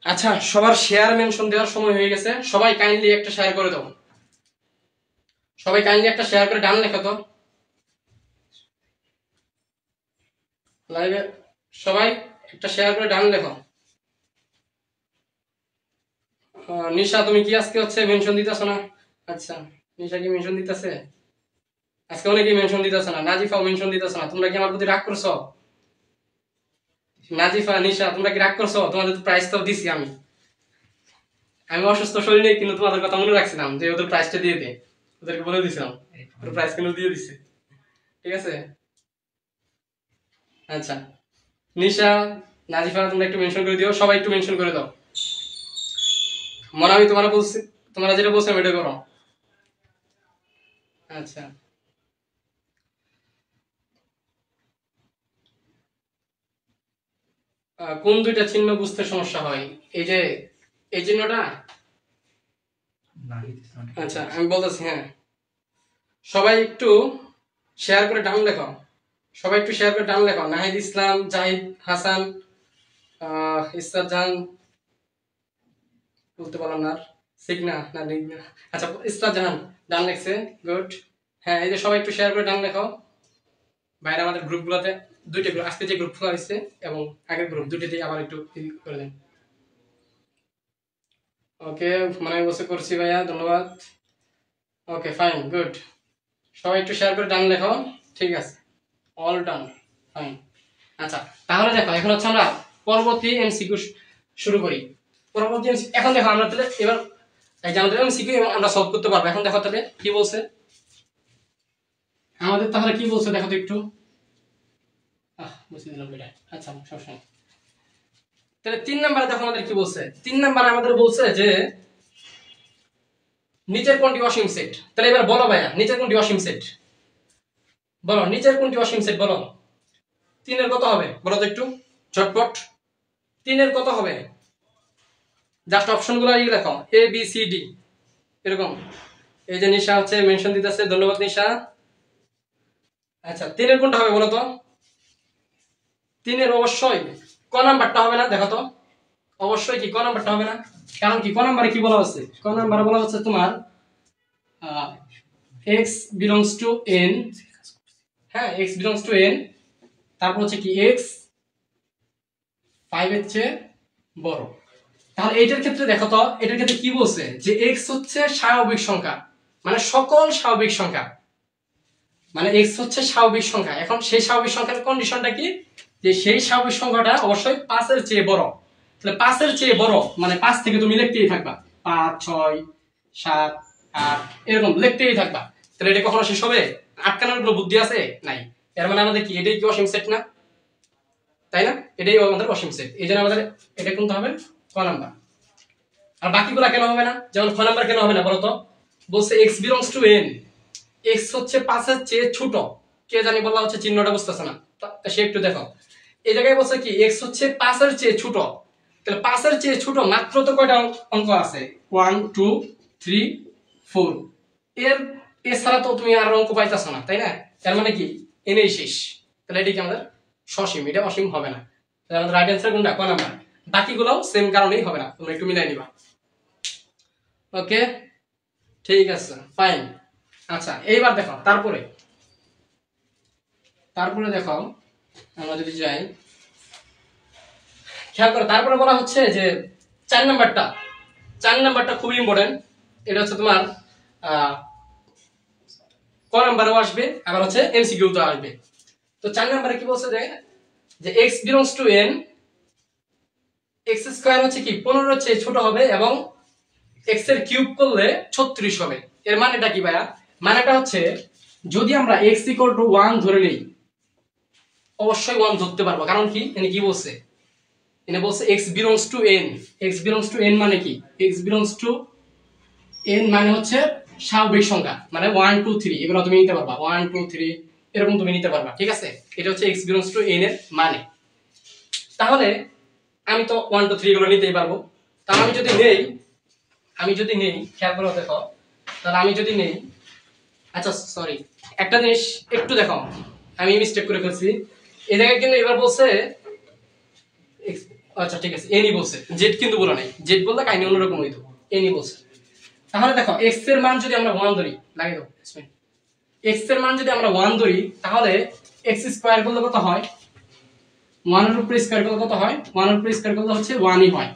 আচ্ছা সবার শেয়ার মেনশন দেওয়ার সময় হয়ে গেছে, সবাই কাইন্ডলি একটা শেয়ার করে দাও, সবাই কাইন্ডলি একটা শেয়ার করে ডান লেখো তো লাইভে, সবাই একটা শেয়ার করে ডান লেখো। নিশা তুমি কি আজকে হচ্ছে মেনশন দিতেছ না? আচ্ছা নিশা কি মেনশন দিতেছে আজকে? অনেকেই মেনশন দিতেছে না, নাজিফাও মেনশন দিতেছে না, তোমরা কি আমার প্রতি রাগ করছো? নাজিফা নিশা তোমরা কি রাগ করছো? তোমাদের তো প্রাইস তো দিছি আমি অসুস্থ শরীরে কিন্তু তোমাদের কথা মনে রাখছিলাম যে ওদের প্রাইসটা দিয়ে দে, ওদেরকে বলে দিছিলাম ওদের প্রাইস কিন্তু দিয়ে দিছে, ঠিক আছে? আচ্ছা নিশা নাজিফা তোমরা একটু মেনশন করে দিও, সবাই একটু মেনশন করে দাও। মনে আমি তোমরা বলছি, তোমরা যেটা বলছো এটা করো। আচ্ছা কোন দুইটা চিহ্ন বুঝতে সমস্যা হয়? এই যে এই চিহ্নটা, আচ্ছা আমি বলতেছি, হ্যাঁ সবাই একটু শেয়ার করে ডান লেখো, সবাই একটু শেয়ার করে ডান লেখো। নাহিদ ইসলাম, জাহিদ হাসান, ইসরাত জাহান বলতে পারলাম না, সিগনা না লিগনা, আচ্ছা ইসরাত জাহান ডান লেখছে, গুড। হ্যাঁ এই যে সবাই একটু শেয়ার করে ডান লেখো। বাইরে আমাদের গ্রুপগুলোতে দুইটা গ্রুপ, আজকে যে গ্রুপ খোলা হয়েছে এবং আগের গ্রুপ দুইটাতেই আবার একটু করে দেন। ওকে মানে বসে করছি ভাইয়া, ধন্যবাদ। ওকে ফাইন গুড, সবাই একটু শেয়ার করে ডান লেখো, ঠিক আছে অল ডান ফাইন। আচ্ছা তাহলে দেখো এখন হচ্ছে আমরা পরবর্তী এমসিকিউ শুরু করি। পরবর্তী এখন দেখো আমরা তাহলে এবার এই যে আমাদের এমসিকিউ আমরা সলভ করতে পারবো। এখন দেখো তাহলে কি বলছে আমাদের, তাহলে কি বলছে দেখো তো একটু, বুঝতে দিলাম এটা, আচ্ছা সবসময়। তাহলে 3 নম্বরে দেখো আমাদের কি বলছে, 3 নম্বরে আমাদের বলছে যে নিচের কোনটি অসীম সেট। তাহলে এবার বলো ভাইয়া নিচের কোনটি অসীম সেট, বলো নিচের কোনটি অসীম সেট বলো। 3 এর কত হবে বলো তো একটু ঝটপট, 3 এর কত হবে? জাস্ট অপশনগুলো এই দেখো এ বি সি ডি এরকম। এই যে নিশা হচ্ছে মেনশন দিতেছে, ধন্যবাদ নিশা। আচ্ছা 3 এর কোনটা হবে বলো তো? 3 এর অবশ্যই ক নাম্বারটা হবে না, দেখো তো অবশ্যই কি ক নাম্বারটা হবে না, কারণ কি ক নাম্বারে কি বলা হচ্ছে, ক নাম্বারে বলা হচ্ছে তোমার x belongs to n, হ্যাঁ x belongs to n, তারপর হচ্ছে কি x 5 এর চেয়ে বড়। তাহলে এটার ক্ষেত্রে দেখো তো এটার ক্ষেত্রে কি বলছে যে x হচ্ছে স্বাভাবিক সংখ্যা, মানে সকল স্বাভাবিক সংখ্যা, মানে x হচ্ছে স্বাভাবিক সংখ্যা। এখন সেই স্বাভাবিক সংখ্যার কন্ডিশনটা কি, যে সেই স্বাভাবিক সংখ্যাটা অবশ্যই 5 এর চেয়ে বড়। তাহলে 5 এর চেয়ে বড় মানে 5 থেকে তুমি লিখতেই থাকবা, 5 6 7 8 এরকম লিখতেই থাকবা। তাহলে এটা কখনো শেষ হবে? আটকানোর কোনো বুদ্ধি আছে নাই। এর মানে আমাদের কি এটাই কি অসীম সেট না, তাই না? এটাই আমাদের অসীম সেট। এই জন্য আমাদের এটা কোনটা হবে ক নাম্বার। আর বাকিগুলা কেন হবে না, যেমন ক নাম্বার কেন হবে না বলতো? বলছে x belongs to n, x হচ্ছে 5 এর চেয়ে ছোট, কে জানি বলা হচ্ছে চিহ্নটা বুঝতেছ না, সে একটু দেখো এই জায়গায় বলছে কি x হচ্ছে 5 এর চেয়ে ছোট। তাহলে 5 এর চেয়ে ছোট মাত্র তো কয়টা অঙ্ক আছে, 1 2 3 4, এর এছাড়া তো তুমি আর অঙ্ক পাইতেছো না, তাই না? তার মানে কি এনেই শেষ। তাহলে এটি কি আমাদের সসীম, এটা অসীম হবে না। তাহলে আমাদের রাইট অ্যান্সার কোনটা? ক নাম্বার। বাকিগুলোও সেম কারণেই হবে না, তোমরা একটু মিলাই নিবা। ওকে, ঠিক আছে, ফাইন। আচ্ছা, এইবার দেখো তারপরে দেখো আমরা যদি যাই, খেয়াল করো, তারপরে বলা হচ্ছে যে 4 নাম্বারটা খুবই ইম্পর্টেন্ট। এটা হচ্ছে তোমার ক নাম্বারেও আসবে, আবার হচ্ছে এমসিকিউ তো আসবে। তো 4 নাম্বারে কি বলছে যে x belongs to n, x square হচ্ছে কি 15 এর চেয়ে ছোট হবে এবং x এর কিউব করলে 36 হবে। এর মানেটা কি ভাইয়া? মানেটা হচ্ছে যদি আমরা x 1 ধরে নেই, অবশ্যই 1 ধরতে পারবো, কারণ কি এখানে কি বলছে? এখানে বলছে x belongs to n। x belongs to n মানে কি? x বিলংস টু n মানে হচ্ছে স্বাভাবিক সংখ্যা, মানে 1 2 3 এগুলো তুমি নিতে পারবা, 1 2 3 এরকম তুমি নিতে পারবা, ঠিক আছে? এটা হচ্ছে x বিলংস টু n এর মানে। তাহলে আমি তো 1 2 3 এগুলো নিতেই পারবো। তাহলে আমি যদি নেই খেয়াল করে দেখো, তাহলে আমি যদি নেই, আচ্ছা সরি একটা জিনিস একটু দেখো, আমি মিস্টেক করে ফেলছি। এই জায়গায় কিন্তু এবার বলছে আচ্ছা ঠিক আছে এনই বলছে, জেড কিন্তু বলা নাই। জেড বললে কাহিনী অন্যরকম হইতো, এনই বলছে। তাহলে দেখো x এর মান যদি আমরা 1 ধরি, লাগিয়ে দাও x এর মান যদি আমরা 1 ধরি, তাহলে x স্কয়ার করলে কত হয়? 1 এর উপরে স্কয়ার করলে কত হয়? 1 এর উপরে স্কয়ার করলে হচ্ছে 1 ই হয়।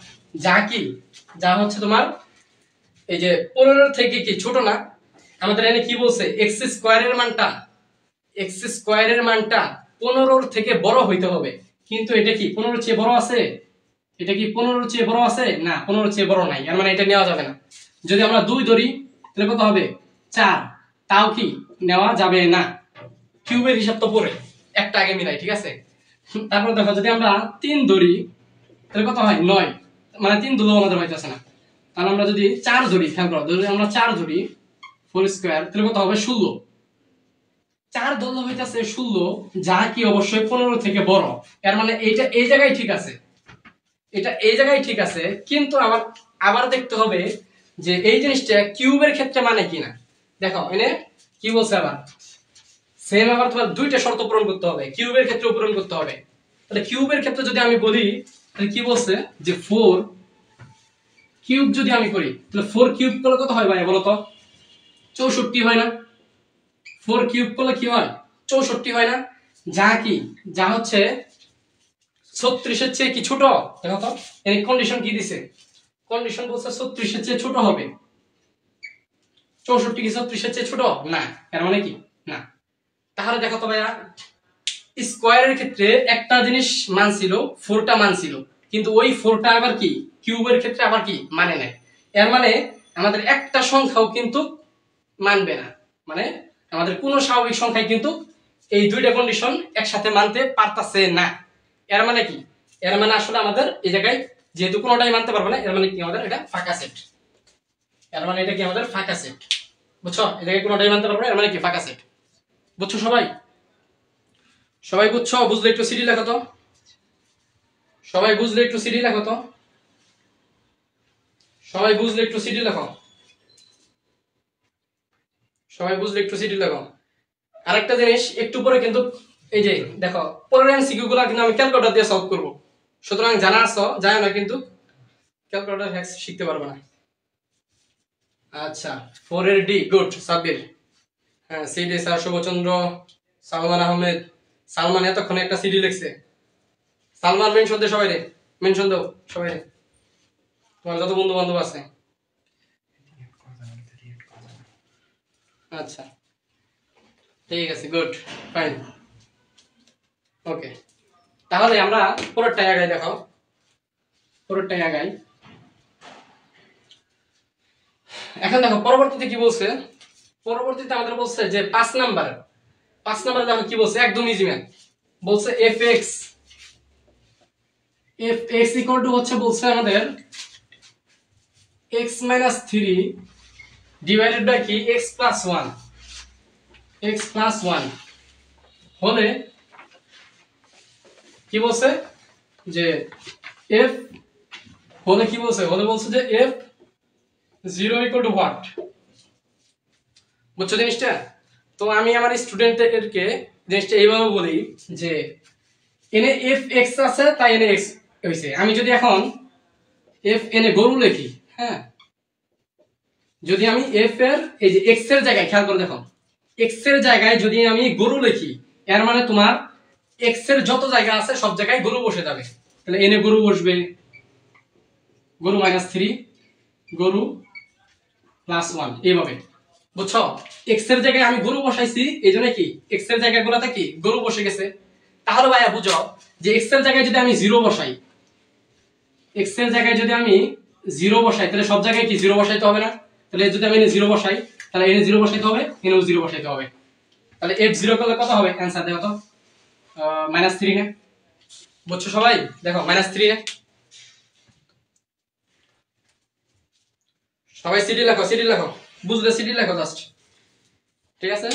যা হচ্ছে তোমার এই যে 15 থেকে কি ছোট না? আমাদের এখানে কি বলছে? x স্কয়ারের মানটা 15 থেকে বড় হইতে হবে। কিন্তু এটা কি 15 এর চেয়ে বড় আছে? এটা কি 15 এর চেয়ে বড় আছে? না, 15 এর চেয়ে বড় নাই। এর মানে এটা নেওয়া যাবে না। যদি আমরা 2 ধরি তাহলে কত হবে? 4, তাও কি নেওয়া যাবে না। কিউবের হিসাব তো পরে একটা আগে মিলাই, ঠিক আছে? তারপর দেখো যদি আমরা 3 ধরি তাহলে কত হয়? 9, মানে 3 ধরলেও আমাদের হইতাছে না। তাহলে আমরা যদি 4 ধরি, খেয়াল করো, যদি আমরা 4 ধরি 4 স্কয়ার তাহলে কত হবে? 16। 4 ধরলে হইতাছে 16, যা কি অবশ্যই 15 থেকে বড়। এর মানে এইটা এই জায়গায় ঠিক আছে, এটা এই জায়গায় ঠিক আছে, কিন্তু আবার দেখতে হবে যে এই জিনিসটা কিউবের ক্ষেত্রে মানে কিনা। দেখো এনে কি বলছে, আবার সেম, আবার তোমার দুইটা শর্ত পূরণ করতে হবে, কিউবের ক্ষেত্রে পূরণ করতে হবে। তাহলে কিউবের ক্ষেত্রে যদি আমি বলি তাহলে কি বলছে যে 4 কিউব যদি আমি করি তাহলে 4 কিউব করলে কত হয় ভাই বলো তো? 64 হয় না? 4 কিউব করলে কি হয়? 64 হয় না? যা হচ্ছে 36 এর চেয়ে কি ছোট? দেখো তো এই কন্ডিশন কি দিছে? কন্ডিশন বলছে 36 এর চেয়ে ছোট হবে। 64 কি 36 এর চেয়ে ছোট? না। এর মানে কি? না। তাহলে দেখো তো ভাইয়া, স্কয়ারের ক্ষেত্রে একটা জিনিস মান ছিল, 4টা মান ছিল, কিন্তু ওই 4টা আবার কি কিউবের ক্ষেত্রে আবার কি মানে নেয়। এর মানে আমাদের একটা সংখ্যাও কিন্তু মানবে না, মানে আমাদের কোনো স্বাভাবিক সংখ্যায় কিন্তু এই দুইটা কন্ডিশন একসাথে মানতে পারতাছে না। এর মানে কি? এর মানে আসলে আমাদের এই জায়গায় যেহেতু কোনোটাই মানতে পারবে না, এর মানে কি আমাদের এটা ফাঁকা সেট। এর মানে এটা কি আমাদের ফাঁকা সেট, বুঝছো? এই জায়গায় কোনোটাই মানতে পারবে না, এর মানে কি ফাঁকা সেট। বুঝছো সবাই? সবাই বুঝছো? বুঝলে একটু সিডি লেখো তো। সবাই বুঝলে একটু সিডি লেখো তো। সবাই বুঝলে একটু সিডি লেখো। সবাই বুঝলে একটু সিডি লেখো। আরেকটা জিনিস একটু পরে কিন্তু এই যে দেখো পরের এমসিকিউ গুলো কিন্তু আমি ক্যালকুলেটর দিয়ে সলভ করব। সুতরাং জানা আছো জানো না কিন্তু ক্যালকুলেটর হ্যাক্স শিখতে পারবে না। আচ্ছা 4 এর ডি, গুড সাব্বির। হ্যাঁ সিডি স্যার, শুভচন্দ্র, সালমান আহমেদ। সালমান এতক্ষণে একটা সিডি লিখছে। সালমান মেনশন দে সবাই রে, মেনশন দাও সবাই রে, তোমার যত বন্ধু বান্ধব আছে। আচ্ছা ঠিক আছে, গুড, ফাইন, ওকে। তাহলে আমরা পরেরটাই আগাই, দেখো পরেরটাই আগাই। এখন দেখো পরবর্তীতে কি বলছে। পরবর্তীতে আমাদের বলছে যে 5 নাম্বার দেখো কি বলছে, একদম ইজি ম্যাথ। বলছে fx ইকুয়াল টু হচ্ছে বলছে আমাদের x মাইনাস 3 ডিভাইডেড বাই কি x প্লাস 1 হলে কি বলছে যে f হলে বলছে যে f 0 ইকুয়াল টু হোয়াট? বুঝছো জিনিসটা? তো আমি আমার স্টুডেন্টদেরকে জিনিসটা এইভাবে বলি যে এনে এফ এক্স আছে তাই এনে এক্স হয়েছে। আমি যদি এখন এফ এনে গরু লিখি, হ্যাঁ, যদি আমি এফ এর এই যে এক্স এর জায়গায় খেয়াল করে দেখো, এক্স এর জায়গায় যদি আমি গরু লিখি, এর মানে তোমার এক্স এর যত জায়গা আছে সব জায়গায় গরু বসে যাবে। তাহলে এনে গরু বসবে, গরু -3, গরু +1, এইভাবে। বুঝছো? এক্স এর জায়গায় আমি গরু বসাইছি, এই জন্য কি এক্স এর জায়গাগুলোতে কি গরু বসে গেছে। তাহলে ভাইয়া বুঝো যে এক্স এর জায়গায় যদি আমি 0 বসাই, এক্স এর জায়গায় যদি আমি 0 বসাই, তাহলে সব জায়গায় কি 0 বসাইতে হবে না? তাহলে যদি আমি এনে 0 বসাই, তাহলে এনে 0 বসাইতে হবে, এনেও 0 বসাইতে হবে। তাহলে f0 করলে কত হবে? অ্যানসার দেখো তো, -3 না? বুঝছো সবাই? দেখো -3 না? সবাই সিডি লেখো, সিডি লেখো, বুঝলে সিডি লেখো জাস্ট, ঠিক আছে?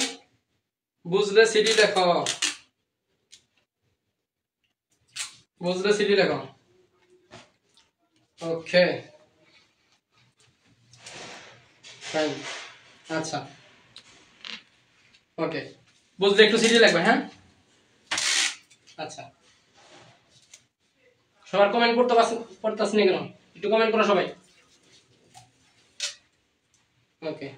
বুঝলে সিডি লেখো, বুঝলে সিডি লেখো। ওকে, ফাইন, আচ্ছা, ওকে, বুঝলে একটু সিডি লাগবে, হ্যাঁ? আচ্ছা, সবার কমেন্ট করতেছ না কেন? একটু কমেন্ট করো সবাই। ওকে,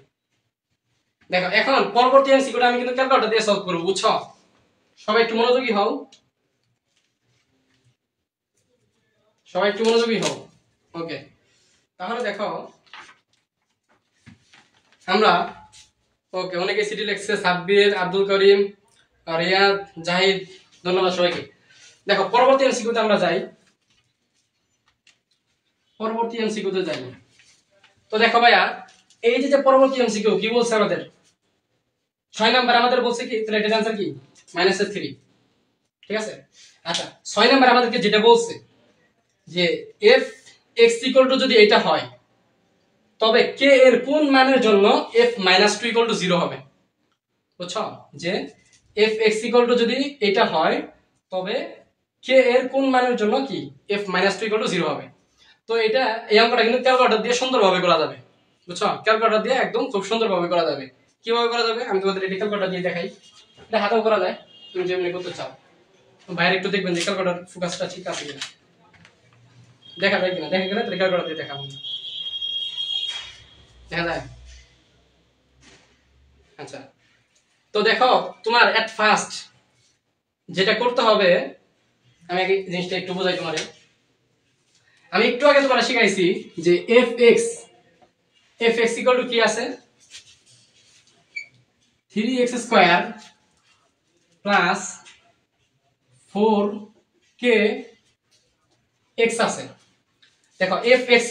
দেখো এখন পরবর্তী এমসিকিউটা আমি কিন্তু ক্যালকুলেটর দিয়ে সলভ করব, বুঝছো? সবাই একটু মনোযোগী হও, সবাই একটু মনোযোগী হও। ওকে, তাহলে দেখো আমরা, ওকে, অনেকে সিটি লিখছে, সাব্বির, আব্দুল করিম, রিয়াদ, জাহিদ, ধন্যবাদ সবাইকে। দেখো পরবর্তী এমসিকিউতে আমরা যাই, পরবর্তী এমসিকিউতে যাই। তো দেখো ভাইয়া, এই যে পরবর্তী এমসিকিউ কি বলছে আমাদের, 6 নাম্বার আমাদের বলছে কি, তাহলে এটার आंसर কি -3, ঠিক আছে? আচ্ছা, 6 নাম্বার আমাদেরকে যেটা বলছে যে f x যদি এটা হয়, তবে k এর কোন মানের জন্য f -2 0 হবে। বুঝছো? যে f x যদি এটা হয়, তবে k এর কোন মানের জন্য কি f -2 0 হবে। তো এটা, এই অঙ্কটা কিন্তু ক্যালকুলেটর দিয়ে সুন্দরভাবে করা যাবে। বুঝছো? ক্যালকুলেটর দিয়ে একদম খুব সুন্দরভাবে করা যাবে। কিভাবে করা যাবে আমি তোমাদের এটা ক্যালকুলেটর দিয়ে দেখাই। এটা হাতেও করা যায়, তুমি যেমনি করতে চাও। বাইরে একটু দেখবেন যে ক্যালকুলেটর ফোকাসটা ঠিক আছে কিনা, দেখা যায় কিনা, দেখা গেলে ক্যালকুলেটর দিয়ে দেখাবো, দেখা যায়। আচ্ছা, তো দেখো তোমার এট ফার্স্ট যেটা করতে হবে, আমি আগে জিনিসটা একটু বোঝাই তোমারে। আমি একটু আগে তোমার শিখাইছি যে f(x) কি আছে, 3x square plus 4k x আছে। দেখো f(x)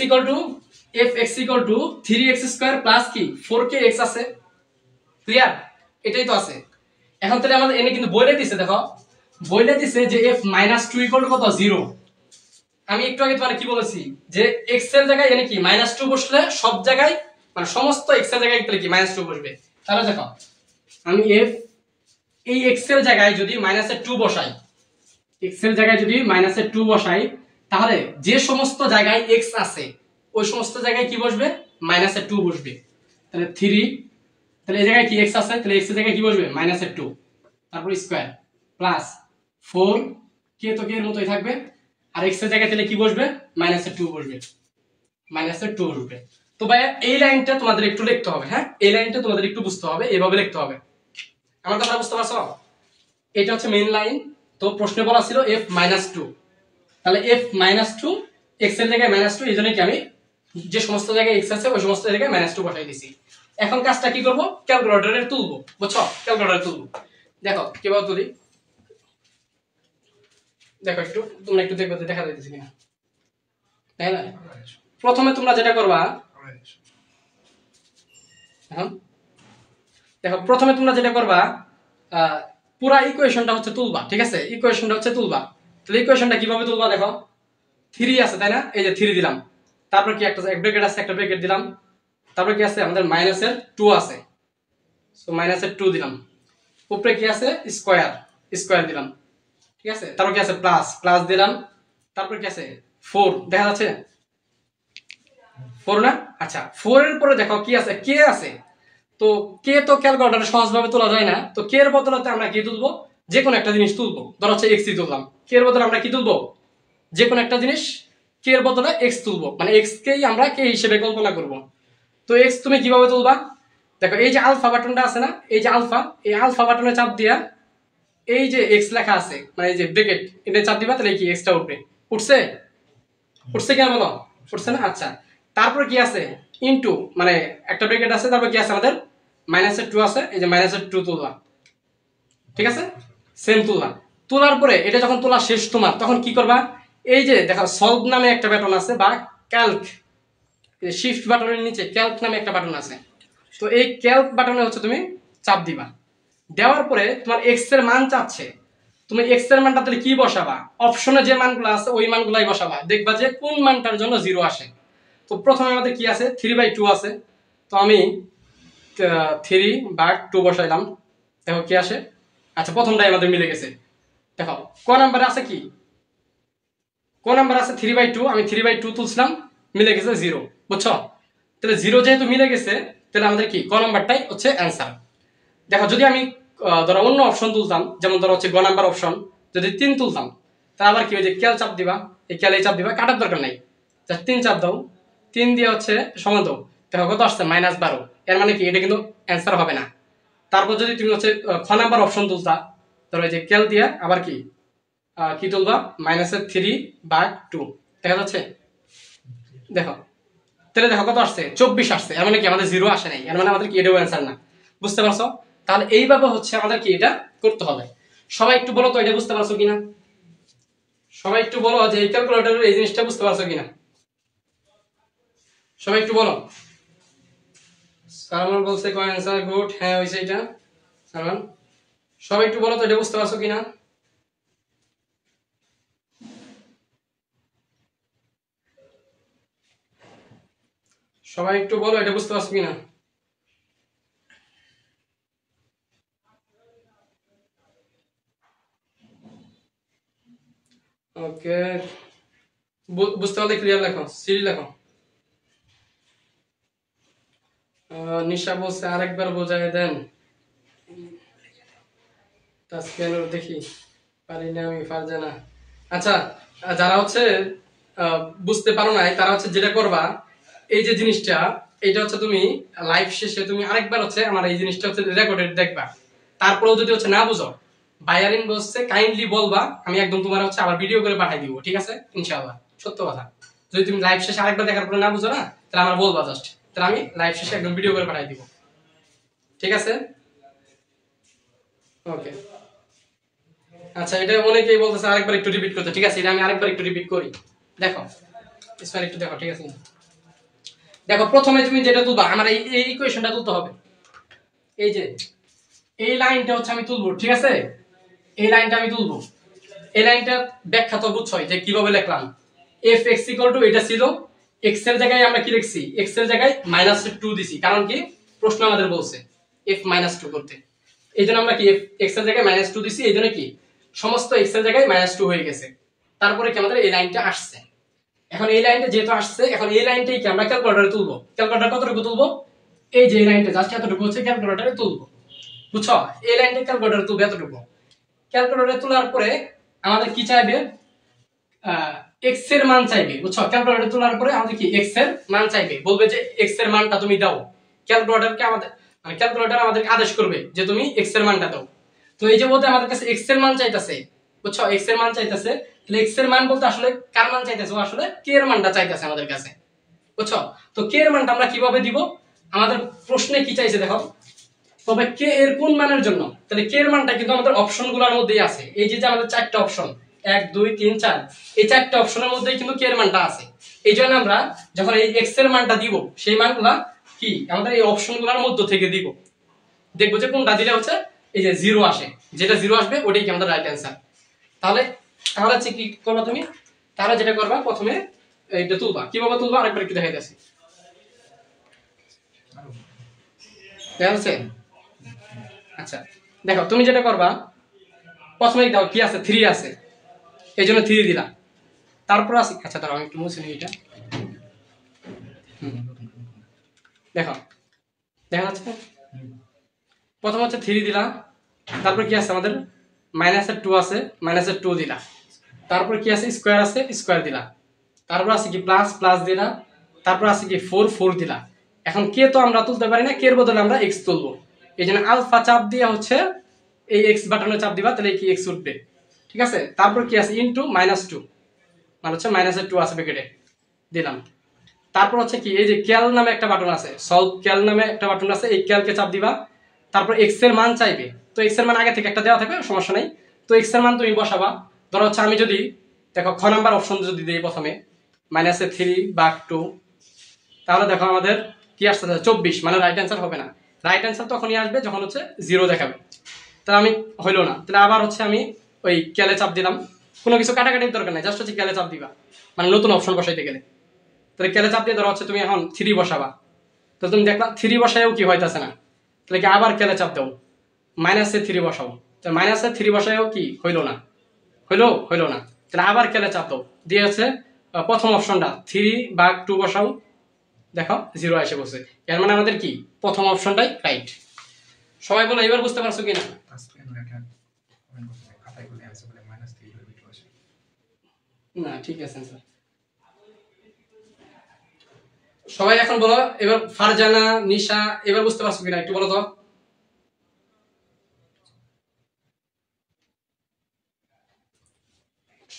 3x স্কয়ার প্লাস কি 4k x আছে, ক্লিয়ার? এটাই তো আছে। এখন তাহলে আমাদের এনে কিন্তু বইলে দিছে, দেখো বইলে দিছে যে f -2 কত 0। আমি একটু আগে তোমার কি বলেছি যে x এর জায়গায় এনে কি -2 বসলে সব জায়গায়, মানে সমস্ত x এর জায়গায় তাহলে কি -2 বসবে। তাহলে দেখো আমি f এই x এর জায়গায় যদি -2 বসাই, x এর জায়গায় যদি -2 বসাই, তাহলে যে সমস্ত জায়গায় x আছে ওই সমস্ত জায়গায় কি বসবে, -2 বসবে। তাহলে 3, তাহলে এই জায়গায় কি x আছে, তাহলে x এর জায়গায় কি বসবে, -2, তারপর স্কয়ার প্লাস 4, k তো k এর মতই থাকবে, আর x এর জায়গায় তাহলে কি বসবে, -2 বসবে, -2 বসবে। তো ভাই এই লাইনটা তোমাদের একটু লিখতে হবে, হ্যাঁ, এই লাইনটা তোমাদের একটু বুঝতে হবে, এইভাবে লিখতে হবে। আমার কথা বুঝতে পারছো? এটা হচ্ছে মেইন লাইন। তো প্রশ্নে বলা ছিল f -2, তাহলে f -2 x এর জায়গায় -2, এই জন্য কি আমি যে সমস্ত জায়গায় x আছে ওই সমস্ত জায়গায় -2 বসাই দিছি। এখন কাজটা কি করব, ক্যালকুলেটরে তুলবো, বুঝছো? ক্যালকুলেটরে তুলবো। দেখো কিভাবে তুলি, দেখো একটু, তোমরা একটু দেখবে দেখা যাইতেছে কিনা, তাই না? প্রথমে তোমরা যেটা করবা, এখন দেখো প্রথমে তোমরা যেটা করবা, পুরা ইকুয়েশনটা হচ্ছে তুলবা, ঠিক আছে? ইকুয়েশনটা হচ্ছে তুলবা। তাহলে ইকুয়েশনটা কিভাবে তুলবা, দেখো 3 আছে তাই না, এই যে 3 দিলাম, তারপর কি একটা এক ব্র্যাকেট আছে, একটা ব্র্যাকেট দিলাম, তারপর কি আছে আমাদের -2 আছে, সো -2 দিলাম, উপরে কি আছে স্কয়ার, স্কয়ার দিলাম, ঠিক আছে? তারপর কি আছে প্লাস, প্লাস দিলাম, তারপর কি আছে 4, দেখা যাচ্ছে 4 না? আচ্ছা 4 এর পরে দেখো কি আছে, k আছে, তো কে তো ক্যালকুলেটরে সহজভাবে তোলা যায় না, তো কে এর বদলাতে আমরা কি তুলবো, যে কোনো একটা জিনিস তুলবো। ধর হচ্ছে এক্সই তুললাম, কে এর বদলে আমরা কি তুলবো, যে কোনো একটা জিনিস কে এর বদলে এক্স তুলবো, মানে এক্স কেই আমরা কে হিসেবে কল্পনা করব। তো এক্স তুমি কিভাবে তুলবা, দেখো এই যে আলফা বাটনটা আছে না, এই যে আলফা, এই আলফা বাটনে চাপ দিয়া এই যে এক্স লেখা আছে মানে এই যে ব্র্যাকেট, এটা চাপ দিবা, তাহলে কি এক্সটা উঠবে। উঠছে, উঠছে কিনা বলো, উঠছে না? আচ্ছা, তারপর কি আছে, ইনটু মানে একটা ব্র্যাকেট আছে, তারপর কি আছে আমাদের মাইনাসের 2 আছে, এই যে মাইনাসের 2 তুলবা, ঠিক আছে, সেম তুলবা। তোলার পরে এটা যখন তোলা শেষ তোমার, তখন কি করবা, এই যে দেখো সলভ নামে একটা বাটন আছে বা ক্যালক, শিফট বাটনের নিচে ক্যালক নামে একটা বাটন আছে, তো এই ক্যালক বাটনে হচ্ছে তুমি চাপ দিবা। দেওয়ার পরে তোমার এক্স এর মান চাচ্ছে, তুমি এক্স এর মানটা তাহলে কি বসাবা, অপশনে যে মানগুলো আছে ওই মানগুলাই বসাবা, দেখবা যে কোন মানটার জন্য 0 আসে। তো প্রথমে আমাদের কি আছে, 3/2 আছে, তো আমি 3/2 বসাইলাম, দেখো কি আসে। আচ্ছা, প্রথমটাই আমাদের মিলে গেছে। দেখো ক নাম্বারে আছে কি, ক নাম্বার আছে 3/2, আমি 3/2 তুলছিলাম, মিলে গেছে 0, বুঝছো? তাহলে 0 যেহেতু মিলে গেছে, তাহলে আমাদের কি ক নাম্বারটাই হচ্ছে অ্যান্সার। দেখো যদি আমি ধরো অন্য অপশন তুলতাম, যেমন ধরো হচ্ছে গ নাম্বার অপশন, যদি 3 তুলতাম, তাহলে আবার কি ওই যে ক্যাল চাপ দিবা, এই ক্যালে চাপ দিবা, কাটার দরকার নাই, জাস্ট 3 চাপ দাও, 3 দিয়ে হচ্ছে সমান দাও, দেখো কত আসছে -12, এর মানে কি এটা কিন্তু অ্যান্সার হবে না। তারপর যদি তুমি হচ্ছে খ নাম্বার অপশন তুলতা, ধরো এই যে ক্যাল দিয়া আবার কি কি তুলবা, -3/2, দেখা যাচ্ছে, দেখো তাহলে দেখো কত আসছে 24 আসছে, এর মানে কি আমাদের 0 আসে নাই, এর মানে আমাদের কি এটাও অ্যান্সার না, বুঝতে পারছো? তাহলে এইভাবে হচ্ছে আমাদের কি এটা করতে হবে। সবাই একটু বলো তো এটা বুঝতে পারছো কিনা, সবাই একটু বলো যে এই ক্যালকুলেটরের এই জিনিসটা বুঝতে পারছো কিনা, সবাই একটু বলো। সালমান বলছে কো অ্যান্সার গুড, হ্যাঁ হইছে এটা সালমান। সবাই একটু বলো তো এটা বুঝতে পারছো কিনা, সবাই একটু বলো এটা বুঝতে পারছো কিনা। ওকে, বুঝতে পারলে ক্লিয়ার লেখো, সিরি লেখো। নিশা বলছে আরেকবার বোঝাই দেন, তাসকিনুর দেখি, পারি না আমি, ফারজানা। আচ্ছা, যারা হচ্ছে বুঝতে পারো নাই, তারা হচ্ছে যেটা করবা, এই যে জিনিসটা, এটা হচ্ছে তুমি লাইভ শেষে তুমি আরেকবার হচ্ছে আমার এই জিনিসটা হচ্ছে রেকর্ডেড দেখবা, তারপরেও যদি হচ্ছে না বুঝো, বায়ারিন বলছে কাইন্ডলি বলবা, আমি একদম তোমার হচ্ছে আবার ভিডিও করে পাঠিয়ে দিব, ঠিক আছে ইনশাআল্লাহ, সত্য কথা। যদি তুমি লাইভ শেষে আরেকবার দেখার পরে না বুঝো না, তাহলে আমার বলবা জাস্ট, তাহলে আমি লাইভ শেষে একদম ভিডিও করে পাঠিয়ে দিব, ঠিক আছে? ওকে, আচ্ছা, এটা অনেকেই বলতেছে আরেকবার একটু রিপিট করতে, ঠিক আছে, এটা আমি আরেকবার একটু রিপিট করি। দেখো ইসমাইল একটু দেখো, ঠিক আছে? দেখো প্রথমে তুমি যেটা তুলবা, আমার এই এই ইকুয়েশনটা তুলতে হবে, এই যে এই লাইনটা হচ্ছে আমি তুলবো, ঠিক আছে, এই লাইনটা আমি তুলবো। এই লাইনটা ব্যাখ্যা তো বুঝছই যে কিভাবে লিখলাম, fx = এটা ছিল, x এর জায়গায় আমরা কি লিখছি, x এর জায়গায় -2 দিছি, কারণ কি প্রশ্ন আমাদের বলছে f -2 করতে, এইজন্য আমরা কি x এর জায়গায় -2 দিছি, এইজন্য কি সমস্ত x এর জায়গায় -2 হয়ে গেছে। তারপরে কি আমাদের এই লাইনটা আসছে, এখন এই লাইনটা যেহেতু আসছে, এখন এই লাইনটাই কি আমরা ক্যালকুলেটরে তুলবো, ক্যালকুলেটর কতটুকু তুলবো, এই যে এই লাইনটা জাস্ট এতটুকু হচ্ছে ক্যালকুলেটরে তুলবো, বুঝছো? এই লাইনটা ক্যালকুলেটরে তুলবো এতটুকু, ক্যালকুলেটরে তোলার পরে আমাদের কি চাইবে, এক্স এর মান চাইবে, বুঝছো? ক্যালকুলেটরে তোলার পরে আমাদের কি এক্স এর মান চাইবে, বলবে যে এক্স এর মানটা তুমি দাও, ক্যালকুলেটরকে আমাদের মানে ক্যালকুলেটর আমাদেরকে আদেশ করবে যে তুমি এক্স এর মানটা দাও। তো এই যে বলতে আমাদের কাছে এক্স এর মান চাইতেছে, বুঝছো? এক্স এর মান চাইতেছে, তাহলে এক্স এর মান বলতে আসলে কার মান চাইতেছে, ও আসলে কে এর মানটা চাইতেছে আমাদের কাছে, বুঝছো? তো কে এর মানটা আমরা কিভাবে দিব, আমাদের প্রশ্নে কি চাইছে দেখো, তবে কে এর কোন মানের জন্য, তাহলে কে এর মানটা কিন্তু আমাদের অপশনগুলোর মধ্যেই আছে, এই যে আমাদের চারটা অপশন 1 2 3 4, এই চারটা অপশনের মধ্যেই কিন্তু কে এর মানটা আছে। এই জন্য আমরা যখন এই এক্স এর মানটা দিব, সেই মানগুলা কি আমাদের এই অপশনগুলোর মধ্য থেকে দিব, দেখবো যে কোনটা দিলে হচ্ছে এই যে 0 আসে, যেটা 0 আসবে ওটাই কি আমাদের রাইট অ্যান্সার। তাহলে তাহলে হচ্ছে কি করবা তুমি, তাহলে যেটা করবা প্রথমে এইটা তুলবা, কিভাবে তুলবা আরেকবার একটু দেখাইতেছি, দেখা যাচ্ছে? আচ্ছা দেখো, তুমি যেটা করবা প্রথমে দাও কি আছে 3 আছে, এই জন্য 3 দিলা, তারপর আছে, আচ্ছা দাঁড়াও আমি একটু মুছে নিই এটা, দেখো দেখা যাচ্ছে, প্রথম হচ্ছে 3 দিলা, তারপর কি আছে আমাদের -2 আছে, -2 দিলা, তারপর কি আছে স্কয়ার আছে, স্কয়ার দিলা, তারপর আছে কি প্লাস প্লাস দিলা, তারপর আছে কি 4 দিলা। এখন কে তো আমরা তুলতে পারি না, কে এর বদলে আমরা x তুলবো। এই জন্য আলফা চাপ দিয়ে হচ্ছে এই x বাটনে চাপ দিবা, তাহলে কি x উঠবে, ঠিক আছে। তারপর কি আছে ইনটু -2, মানে হচ্ছে -2 আছে ব্র্যাকেটে দিলাম। তারপর হচ্ছে কি এই যে ক্যাল নামে একটা বাটন আছে, সলভ ক্যাল নামে একটা বাটন আছে, এই ক্যালকে চাপ দিবা। তারপর x এর মান চাইবে, তো x এর মান আগে থেকে একটা দেওয়া থাকবে, সমস্যা নাই। তো x এর মান তুমি বসাবা। ধরো হচ্ছে আমি যদি দেখো খ নাম্বার অপশন যদি দেই প্রথমে -3/2, তাহলে দেখো আমাদের কি আসছে 24, মানে রাইট অ্যান্সার হবে না। রাইট অ্যান্সার তখনই আসবে যখন হচ্ছে 0 দেখাবে। তাহলে আমি হইলো না, তাহলে আবার হচ্ছে আমি ওই ক্যালে চাপ দিলাম। কোনো কিছু কাটাকাটির দরকার নাই, জাস্ট হচ্ছে ক্যালে চাপ দিবা, মানে নতুন অপশন বসাইতে গেলে। তাহলে ক্যালে চাপ দিয়ে ধরো হচ্ছে তুমি এখন 3 বসাবা, তো তুমি দেখলা 3 বসায়ও কি হইতাছে না, তাহলে কি আবার ক্যালে চাপ দাও, -3 বসাও, তো -3 বসায়ও কি হইলো না, হইলো না, তাহলে আবার ক্যালে চাপ দাও, দিয়ে হচ্ছে প্রথম অপশনটা 3/2 বসাও, দেখো 0 এসে বসে। এর মানে আমাদের কি প্রথম অপশনটাই রাইট। সবাই বলো এবার বুঝতে পারছো কিনা? না ঠিক আছে স্যার। সবাই এখন বলো এবার, ফারজানা, নিশা, এবার বুঝতে পারছো কিনা একটু বলো তো।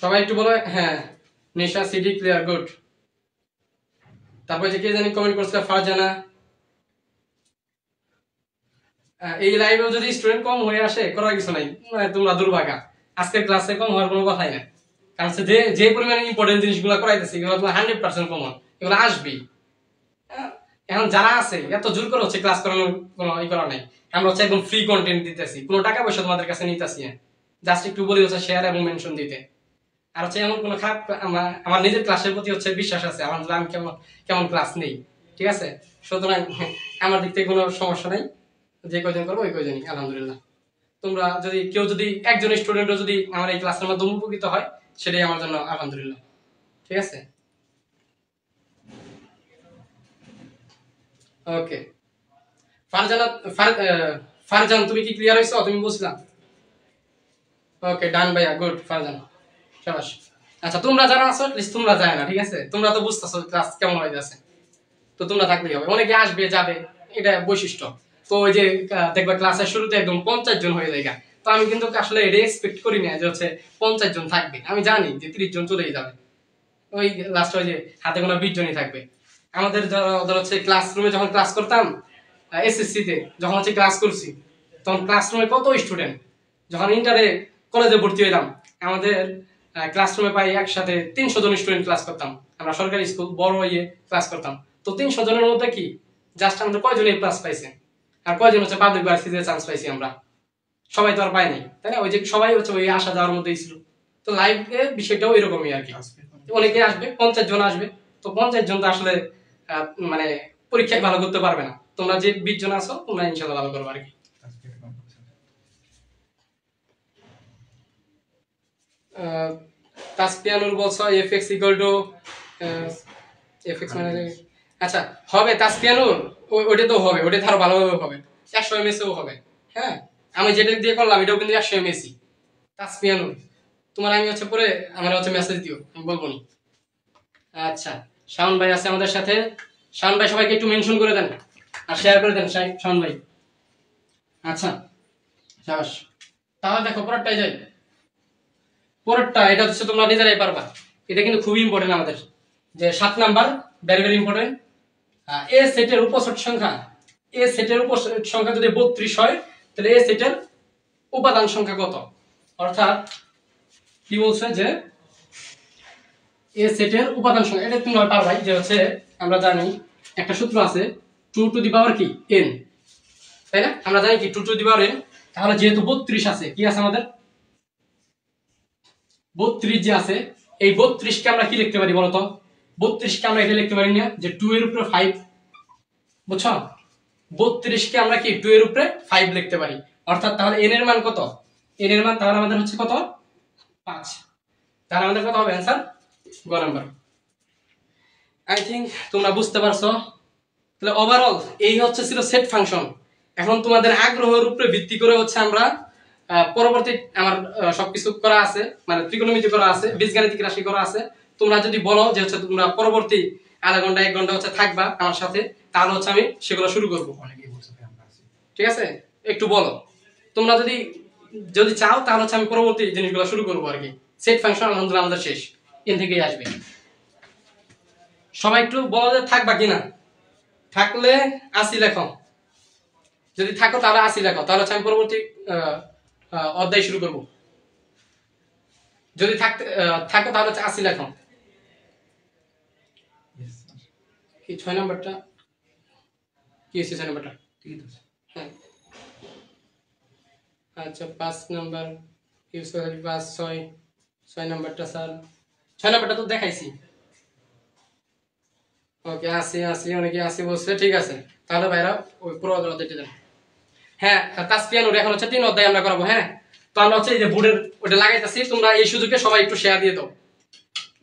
সবাই একটু বলো। হ্যাঁ, নিশা, সিডি ক্লিয়ার, গুড। তারপর যে কে জানি কমেন্ট করছিল, ফারজানা। এই লাইভেও যদি স্টুডেন্ট কম হয়ে আসে, করার কিছু নাই, মানে তোমরা দুর্ভাগা, আজকের ক্লাসে কম হওয়ার কোনো কথাই না। কারণ যে যে পরিমাণে ইম্পর্টেন্ট জিনিসগুলো করাইতেছে, এগুলো তোমার 100% কমন, এগুলো আসবেই। এখন যারা আছে এত জোর করে হচ্ছে ক্লাস করানোর কোনো ই করা নাই। আমরা হচ্ছে একদম ফ্রি কন্টেন্ট দিতেছি, কোনো টাকা পয়সা তোমাদের কাছে নিতেছি না, জাস্ট একটু বলি হচ্ছে শেয়ার এবং মেনশন দিতে। আর হচ্ছে এমন কোনো খারাপ, আমার নিজের ক্লাসের প্রতি হচ্ছে বিশ্বাস আছে আমার, আমি কেমন কেমন ক্লাস নেই, ঠিক আছে। সুতরাং আমার দিক থেকে কোনো সমস্যা নাই, যে কয়জন করবো ওই কয়জনই আলহামদুলিল্লাহ। তোমরা যদি কেউ যদি একজন স্টুডেন্টও যদি আমার এই ক্লাসের মাধ্যমে উপকৃত হয়, সেটাই আমার জন্য আলহামদুলিল্লাহ, ঠিক আছে। ওকে, ফারজানা, ফারজান তুমি কি ক্লিয়ার হইছো? তুমি বুঝলা? ওকে ডান ভাইয়া, গুড ফারজান, শাবাশ। আচ্ছা তোমরা যারা আছো প্লিজ তোমরা যায় না, ঠিক আছে, তোমরা তো বুঝতেছো ক্লাস কেমন হইতাছে, তো তোমরা থাকলেই হবে। অনেকে আসবে যাবে, এটা বৈশিষ্ট্য। তো ওই যে দেখবা ক্লাসের শুরুতে একদম 50 জন হয়ে যায়, তো আমি কিন্তু আসলে এটা এক্সপেক্ট করি না যে হচ্ছে 50 জন থাকবে, আমি জানি যে 30 জন চলেই যাবে, ওই লাস্ট ওই যে হাতে গোনা 20 জনই থাকবে। আমাদের ধর হচ্ছে ক্লাসরুমে যখন ক্লাস করতাম, এসএসসি তে যখন হচ্ছে ক্লাস করছি, তখন ক্লাসরুমে কত স্টুডেন্ট। যখন ইন্টারে কলেজে ভর্তি হইলাম, আমাদের ক্লাসরুমে প্রায় একসাথে 300 জন স্টুডেন্ট ক্লাস করতাম। আমরা সরকারি স্কুল বড় ইয়ে ক্লাস করতাম, তো 300 জনের মধ্যে কি জাস্ট আমাদের কয়জন এ প্লাস পাইছে, আর কয়জন হচ্ছে পাবলিক ভার্সিটিতে চান্স পাইছি আমরা? সবাই তো আর পায় নাই, তাই না? ওই যে সবাই হচ্ছে ওই আসা যাওয়ার মধ্যেই ছিল। তো লাইভে বিষয়টাও এরকমই আর কি, অনেকে আসবে, 50 জন আসবে, তো 50 জন তো আসলে মানে পরীক্ষায় ভালো করতে পারবে না। তোমরা যে 20 জন আছো, তোমরা ইনশাআল্লাহ ভালো করবে আর কি। তাসপিয়ানুর বলছো fx ইকুয়াল টু fx মানে, আচ্ছা হবে তাসপিয়ানুর, ওটা তো হবে, ওটা আরো ভালোভাবে হবে, 100 এমএসও হবে। হ্যাঁ, আমি যেটা দিয়ে করলাম এটাও কিন্তু 100 এমএসই। তাসপিয়ানুর, তোমার আমি হচ্ছে পরে আমার হচ্ছে মেসেজ দিও, আমি বলবো নি। আচ্ছা, শাওন ভাই আছে আমাদের সাথে। শাওন ভাই সবাইকে একটু মেনশন করে দেন আর শেয়ার করে দেন শাওন ভাই। আচ্ছা শাবাশ। তাহলে দেখো পরেরটাই যাই। পরেরটা এটা হচ্ছে তোমরা নিজেরাই পারবা, এটা কিন্তু খুবই ইম্পর্টেন্ট আমাদের, যে 7 নাম্বার, ভেরি ভেরি ইম্পর্টেন্ট। এ সেটের উপসেট সংখ্যা, এ সেটের উপসেট সংখ্যা যদি 32 হয়, তাহলে এ সেটের উপাদান সংখ্যা কত? অর্থাৎ কি বলছে যে এ সেটের উপাদান সংখ্যা, এটা তোমরা পারবাই, যে হচ্ছে আমরা জানি একটা সূত্র আছে 2 টু দি পাওয়ার কি n, তাই না? আমরা জানি কি 2 টু দি পাওয়ার n। তাহলে যেহেতু 32 আছে, কি আছে আমাদের 32 যে আছে, এই 32 কে আমরা কি লিখতে পারি বলতো? 32 কে আমরা এটা লিখতে পারি না যে 2 এর উপরে 5, বুঝছো? 32 কে আমরা কি 2 এর উপরে 5 লিখতে পারি। অর্থাৎ তাহলে n এর মান কত? n এর মান তাহলে আমাদের হচ্ছে কত? 5। তাহলে আমাদের কত হবে आंसर? গ নাম্বার। আই থিংক তোমরা বুঝতে পারছো। তাহলে ওভারঅল এই হচ্ছে ছিল সেট ফাংশন। এখন তোমাদের আগ্রহের উপরে ভিত্তি করে হচ্ছে আমরা পরবর্তী আমার সবকিছু করা আছে, মানে ত্রিকোণমিতি করা আছে, বীজগাণিতিক রাশি করা আছে। তোমরা যদি বলো যে হচ্ছে তোমরা পরবর্তী আধা ঘন্টা 1 ঘন্টা হচ্ছে থাকবা আমার সাথে, তাহলে হচ্ছে আমি সেগুলো শুরু করব। অনেকেই বলছে ভাই আমরা আছি। ঠিক আছে, একটু বলো তোমরা যদি যদি চাও তাহলে হচ্ছে আমি পরবর্তী জিনিসগুলো শুরু করবো আর কি। সেট ফাংশন আলহামদুলিল্লাহ আমাদের শেষ, এন থেকেই আসবে। সবাই একটু বলো যে থাকবা কিনা, থাকলে 80 লেখো, যদি থাকো তাহলে 80 লেখো, তাহলে হচ্ছে আমি পরবর্তী অধ্যায় শুরু করব। যদি থাকো তাহলে হচ্ছে 80 লেখো। Yes, sir. কি 6 নাম্বারটা কি হচ্ছে? 6 নাম্বারটা ঠিক আছে। হ্যাঁ, আচ্ছা 5 নাম্বার ইউজ করে 5 6 নাম্বারটা স্যার 6 নাম্বারটা তো দেখাইছি। ওকে 80 অনেকে 80 বলছে, ঠিক আছে। তাহলে ভাইরা ওই পুরো অধ্যায়টা দেন। হ্যাঁ, তাসফিয়ানুর এখন হচ্ছে 3 অধ্যায় আমরা করাবো। হ্যাঁ, তো আমরা হচ্ছে এই যে বোর্ডের ওটা লাগাইতাছি, তোমরা এই সুযোগে সবাই একটু শেয়ার দিয়ে দাও।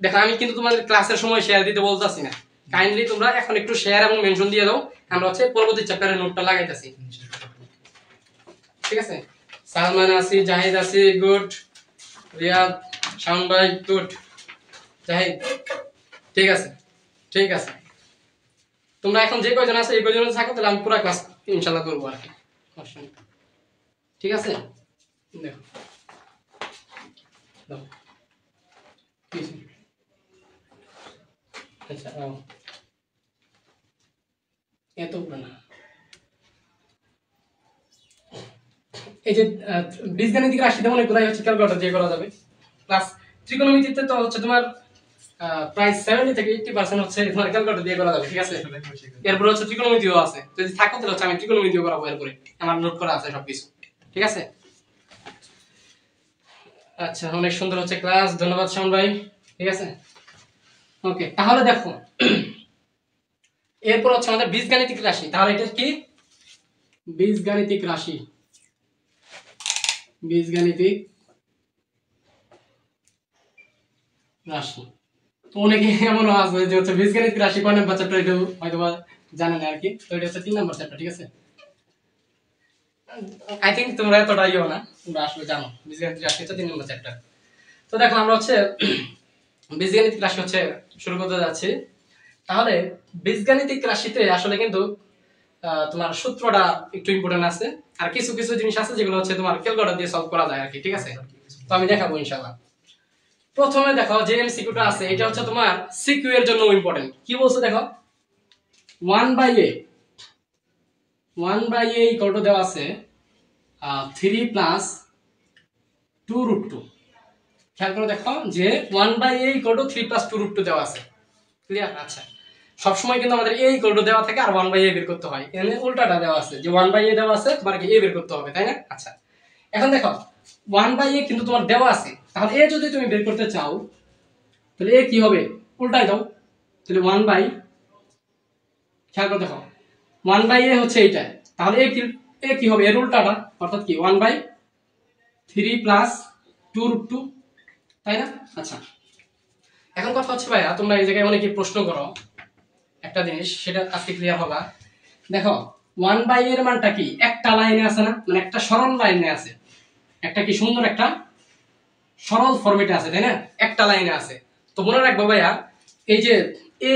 দেখো আমি কিন্তু তোমাদের ক্লাসের সময় শেয়ার দিতে বলতাছি না, কাইন্ডলি তোমরা এখন একটু শেয়ার এবং মেনশন দিয়ে দাও। আমরা হচ্ছে পরবর্তী চ্যাপ্টারের নোটটা লাগাইতাছি, ঠিক আছে। সালমান আসি, জাহিদ আসি, গুড। রিয়াদ, শাওন ভাই, গুড। জাহিদ, ঠিক আছে ঠিক আছে। তোমরা এখন যে কয়জন আছে এই কয়জন থাকো, তাহলে আমি পুরো ক্লাস ইনশাআল্লাহ করবো আর কি, ঠিক আছে। দেখো দাও কি আছে? আচ্ছা এত না, এই যে বীজগাণিতিক রাশিতে অনেকগুলাই হচ্ছে ক্যালকুলেটর দিয়ে করা যাবে। প্লাস ত্রিকোণমিতিতে তো হচ্ছে তোমার প্রায় 70 থেকে 80% হচ্ছে তোমার ক্যালকুলেটর দিয়ে করা যাবে, ঠিক আছে। এরপর হচ্ছে ত্রিকোণমিতিও আছে, যদি থাকো তাহলে হচ্ছে আমি ত্রিকোণমিতিও করাবো এরপরে, আমার নোট করা আছে সবকিছু, ঠিক আছে। আচ্ছা অনেক সুন্দর হচ্ছে ক্লাস, ধন্যবাদ শাওন ভাই, ঠিক আছে। ওকে তাহলে দেখো এরপর হচ্ছে আমাদের বীজগাণিতিক রাশি। তাহলে এটা কি? বীজগাণিতিক রাশি, বীজগাণিতিক রাশি। তো অনেকে এমনও আছে যে হচ্ছে বীজগাণিতিক রাশি কয় নাম্বার চ্যাপ্টার, এটা হয়তো জানেন আর কি। তো এটা হচ্ছে 3 নাম্বার চ্যাপ্টার, ঠিক আছে। আই থিংক তোমরা এতটা ইও না, তোমরা আসলে জানো বীজগাণিতিক রাশি হচ্ছে 3 নম্বর চ্যাপ্টার। তো দেখো আমরা হচ্ছে বীজগাণিতিক রাশি হচ্ছে শুরু করতে যাচ্ছি। তাহলে বীজগাণিতিক রাশিতে আসলে কিন্তু তোমার সূত্রটা একটু ইম্পর্টেন্ট আছে, আর কিছু কিছু জিনিস আছে যেগুলো হচ্ছে তোমার ক্যালকুলেটর দিয়ে সলভ করা যায় আর কি, ঠিক আছে। তো আমি দেখাবো ইনশাআল্লাহ। প্রথমে দেখো যে এমসিকিউটা আছে এটা হচ্ছে তোমার সিকিউ এর জন্য ইম্পর্টেন্ট। কি বলছে দেখো, 1/a ইকুয়াল টু দেওয়া আছে 3 প্লাস 2√2। খেয়াল করে দেখো যে 1/a ইকুয়াল টু 3 প্লাস 2√2 দেওয়া আছে, ক্লিয়ার। আচ্ছা সবসময় কিন্তু আমাদের a ইকুয়াল টু দেওয়া থাকে আর 1/a বের করতে হয়, এখানে উল্টাটা দেওয়া আছে যে 1/a দেওয়া আছে, তোমার কি a বের করতে হবে, তাই না। আচ্ছা এখন দেখো 1/a কিন্তু তোমার দেওয়া আছে, তাহলে a যদি তুমি বের করতে চাও তাহলে a কি হবে, উল্টাই দাও। তাহলে 1/, খেয়াল করে দেখো 1/a হচ্ছে এইটা, তাহলে a কি হবে, এর উল্টাটা, অর্থাৎ কি 1/3 প্লাস 2√2, তাই না। আচ্ছা এখন কথা হচ্ছে ভাইয়া তোমরা এই জায়গায় অনেকে প্রশ্ন করো একটা জিনিস, সেটা আজকে ক্লিয়ার হবে। দেখো 1/a এর মানটা কি একটা লাইনে আছে না, মানে একটা সরল লাইনে আছে, একটা কি সুন্দর একটা সরল ফরম্যাটে আছে, তাই না, একটা লাইনে আছে। তো মনে রাখবো ভাইয়া এই যে a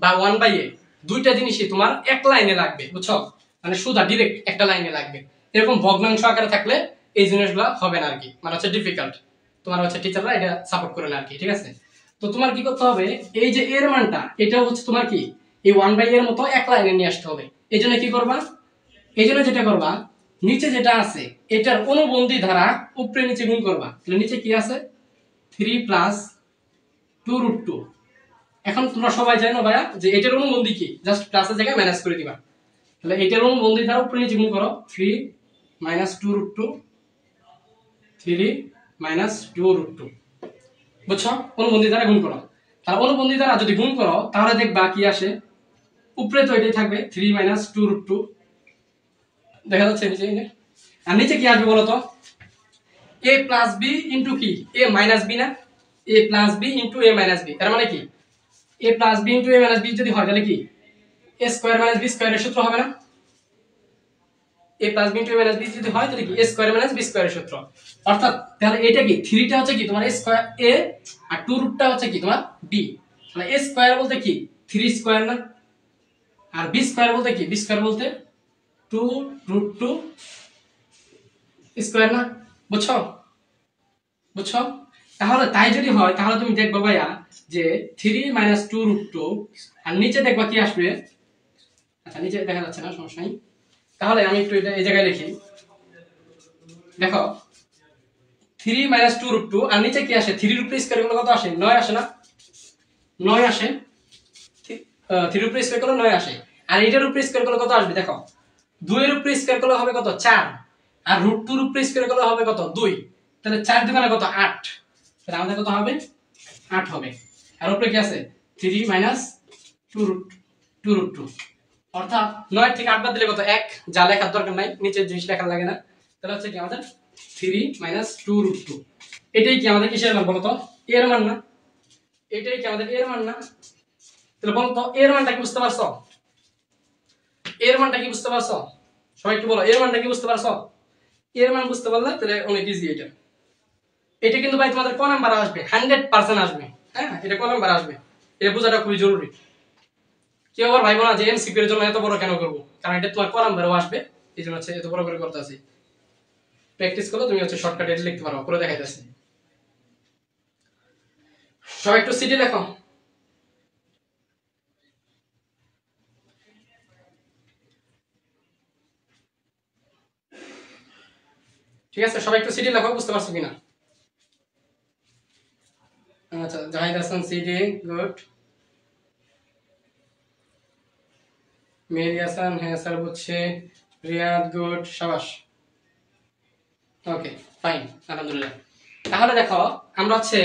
বা 1/a দুইটা জিনিসই তোমার এক লাইনে লাগবে, বুঝছো, মানে সুদা ডিরেক্ট একটা লাইনে লাগবে। এরকম ভগ্নাংশ আকারে থাকলে এই জিনিসগুলো হবে না আর কি, মানে হচ্ছে ডিফিকাল্ট, তোমার হচ্ছে টিচাররা এটা সাপোর্ট করে না আর কি, ঠিক আছে। তো তোমার কি করতে হবে, এই যে এর মানটা এটা হচ্ছে তোমার কি এই 1/a এর মতো এক লাইনে নিয়ে আসতে হবে। এই জন্য কি করবা, এই জন্য যেটা করবা নিচে যেটা আছে এটার অনুবন্ধী ধারা উপরে নিচে গুণ করবা। তাহলে নিচে কি আছে 3 প্লাস 2√2। এখন তোমরা সবাই জানো ভাইয়া যে এটার অনুবন্ধী কি, জাস্ট প্লাসের জায়গায় মাইনাস করে দিবা। তাহলে এটার অনুবন্ধী ধারা উপরে নিচে গুণ করো, 3 মাইনাস 2√2, 3 মাইনাস 2√2, বুঝছো, অনুবন্ধী দ্বারা গুণ করো। তাহলে অনুবন্ধী দ্বারা যদি গুণ করো তাহলে দেখবা কি আসে, উপরে তো এটাই থাকবে 3 মাইনাস 2√2, দেখা যাচ্ছে নিচে, আর নিচে কি আসবে বলো তো, a প্লাস b ইনটু কি a মাইনাস b না, a plus b into a minus b, এর মানে কি a plus b into a minus b যদি হয় তাহলে কি a স্কয়ার মাইনাস b স্কয়ারের সূত্র হবে না, a plus b into a minus b যদি হয় তাহলে কি a স্কয়ার মাইনাস b স্কয়ারের সূত্র। অর্থাৎ তাহলে এটা কি 3 টা হচ্ছে কি তোমার a স্কয়ার a আর 2 রুটটা হচ্ছে কি তোমার b। তাহলে a স্কয়ার বলতে কি 3 স্কয়ার না, আর b স্কয়ার বলতে কি b স্কয়ার বলতে 2 রুট 2 স্কয়ার না। বুঝছো বুঝছো? তাহলে তাই যদি হয় তাহলে তুমি দেখবা ভাইয়া যে 3 মাইনাস 2 রুট 2 আর নিচে দেখবা কি আসবে। আচ্ছা নিচে দেখা যাচ্ছে না, সমস্যা নেই। তাহলে আমি একটু এটা এই জায়গায় লিখি। দেখো 3 মাইনাস 2 রুট 2 আর নিচে কি আসে 3 রুট স্কয়ার করলে কত আসে 9 আসে না, 9 আসে। 3 রুট স্কয়ার করলে 9 আসে। আর এটার উপরে স্কয়ার করলে কত আসবে দেখো 2 এর উপরে স্কয়ার করলে হবে কত 4, আর রুট 2 এর উপরে স্কয়ার করলে হবে কত 2। তাহলে 4 দুগুণে কত 8, তাহলে আমাদের কত হবে 8 হবে। আর উপরে কি আছে 3 মাইনাস 2 রুট 2, অর্থাৎ 9 থেকে 8 বাদ দিলে কত 1, যা লেখার দরকার নাই, নিচের জিনিস লেখা লাগে না। তাহলে হচ্ছে কি আমাদের 3 মাইনাস 2 রুট 2। এটাই কি আমাদের কিসের মান বলো তো, এর মান না? এটাই কি আমাদের এর মান না? তাহলে বলো তো এর মানটা কি বুঝতে পারছো? এর মানটা কি বুঝতে পারছো? সবাই একটু বলো এর মানটা কি বুঝতে পারছো? এর মান বুঝতে পারলে তাহলে অনেক ইজি। এটা এটা কিন্তু ভাই তোমাদের কোন নাম্বার আসবে 100% আসবে। হ্যাঁ এটা কোন নাম্বার আসবে এটা বোঝাটা খুবই জরুরি। কেউ আবার ভাইবো না যে এমসিকিউ এর জন্য এত বড় কেন করব, কারণ এটা তোমার কোন নাম্বারও আসবে, এই জন্য হচ্ছে এত বড় করে করতে আছি। প্র্যাকটিস করলে তুমি হচ্ছে শর্টকাটে এটা লিখতে পারো, করে দেখাইতেছি। সবাই একটু সিটি লেখো। ঠিক আছে সবাই একটু সিটি লেখো, বুঝতে পারছো কিনা? আচ্ছা জাহিদ হাসান সিটি গুড। মেহেদি হাসান হ্যাঁ স্যার বুঝছে। রিয়াদ গুড, শাবাশ। ওকে ফাইন আলহামদুলিল্লাহ। তাহলে দেখো আমরা হচ্ছে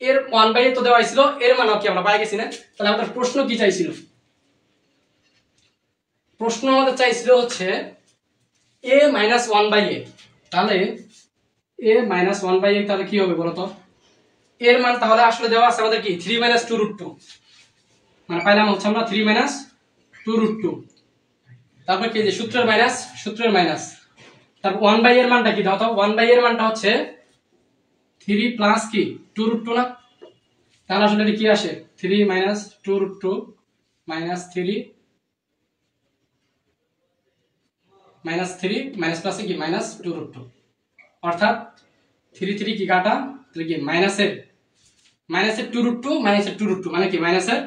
এর 1/a তো দেওয়া ছিল, এর মানও কি আমরা পাই গেছি না? তাহলে আমাদের প্রশ্ন কি চাইছিল? প্রশ্ন আমাদের চাইছিল হচ্ছে a মাইনাস 1/a। তাহলে a মাইনাস 1/a তাহলে কি হবে বলো তো? এর মান তাহলে আসলে দেওয়া আছে আমাদের কি 3 মাইনাস 2 রুট 2, মানে পাইলাম হচ্ছে আমরা 3 মাইনাস 2 রুট 2। তারপর কি যে সূত্রের মাইনাস, তারপর 1/a এর মানটা কি দাও তো? 1/a এর মানটা হচ্ছে 3 প্লাস কি 2 রুট 2 না? তাহলে আসলে এটা কি আসে 3 মাইনাস 2 রুট 2 মাইনাস 3 মাইনাস প্লাসে কি মাইনাস 2 রুট 2, অর্থাৎ 3 3 কি কাটা, তাহলে কি মাইনাসের 2 রুট 2 মাইনাসের 2 রুট 2 মানে কি মাইনাসের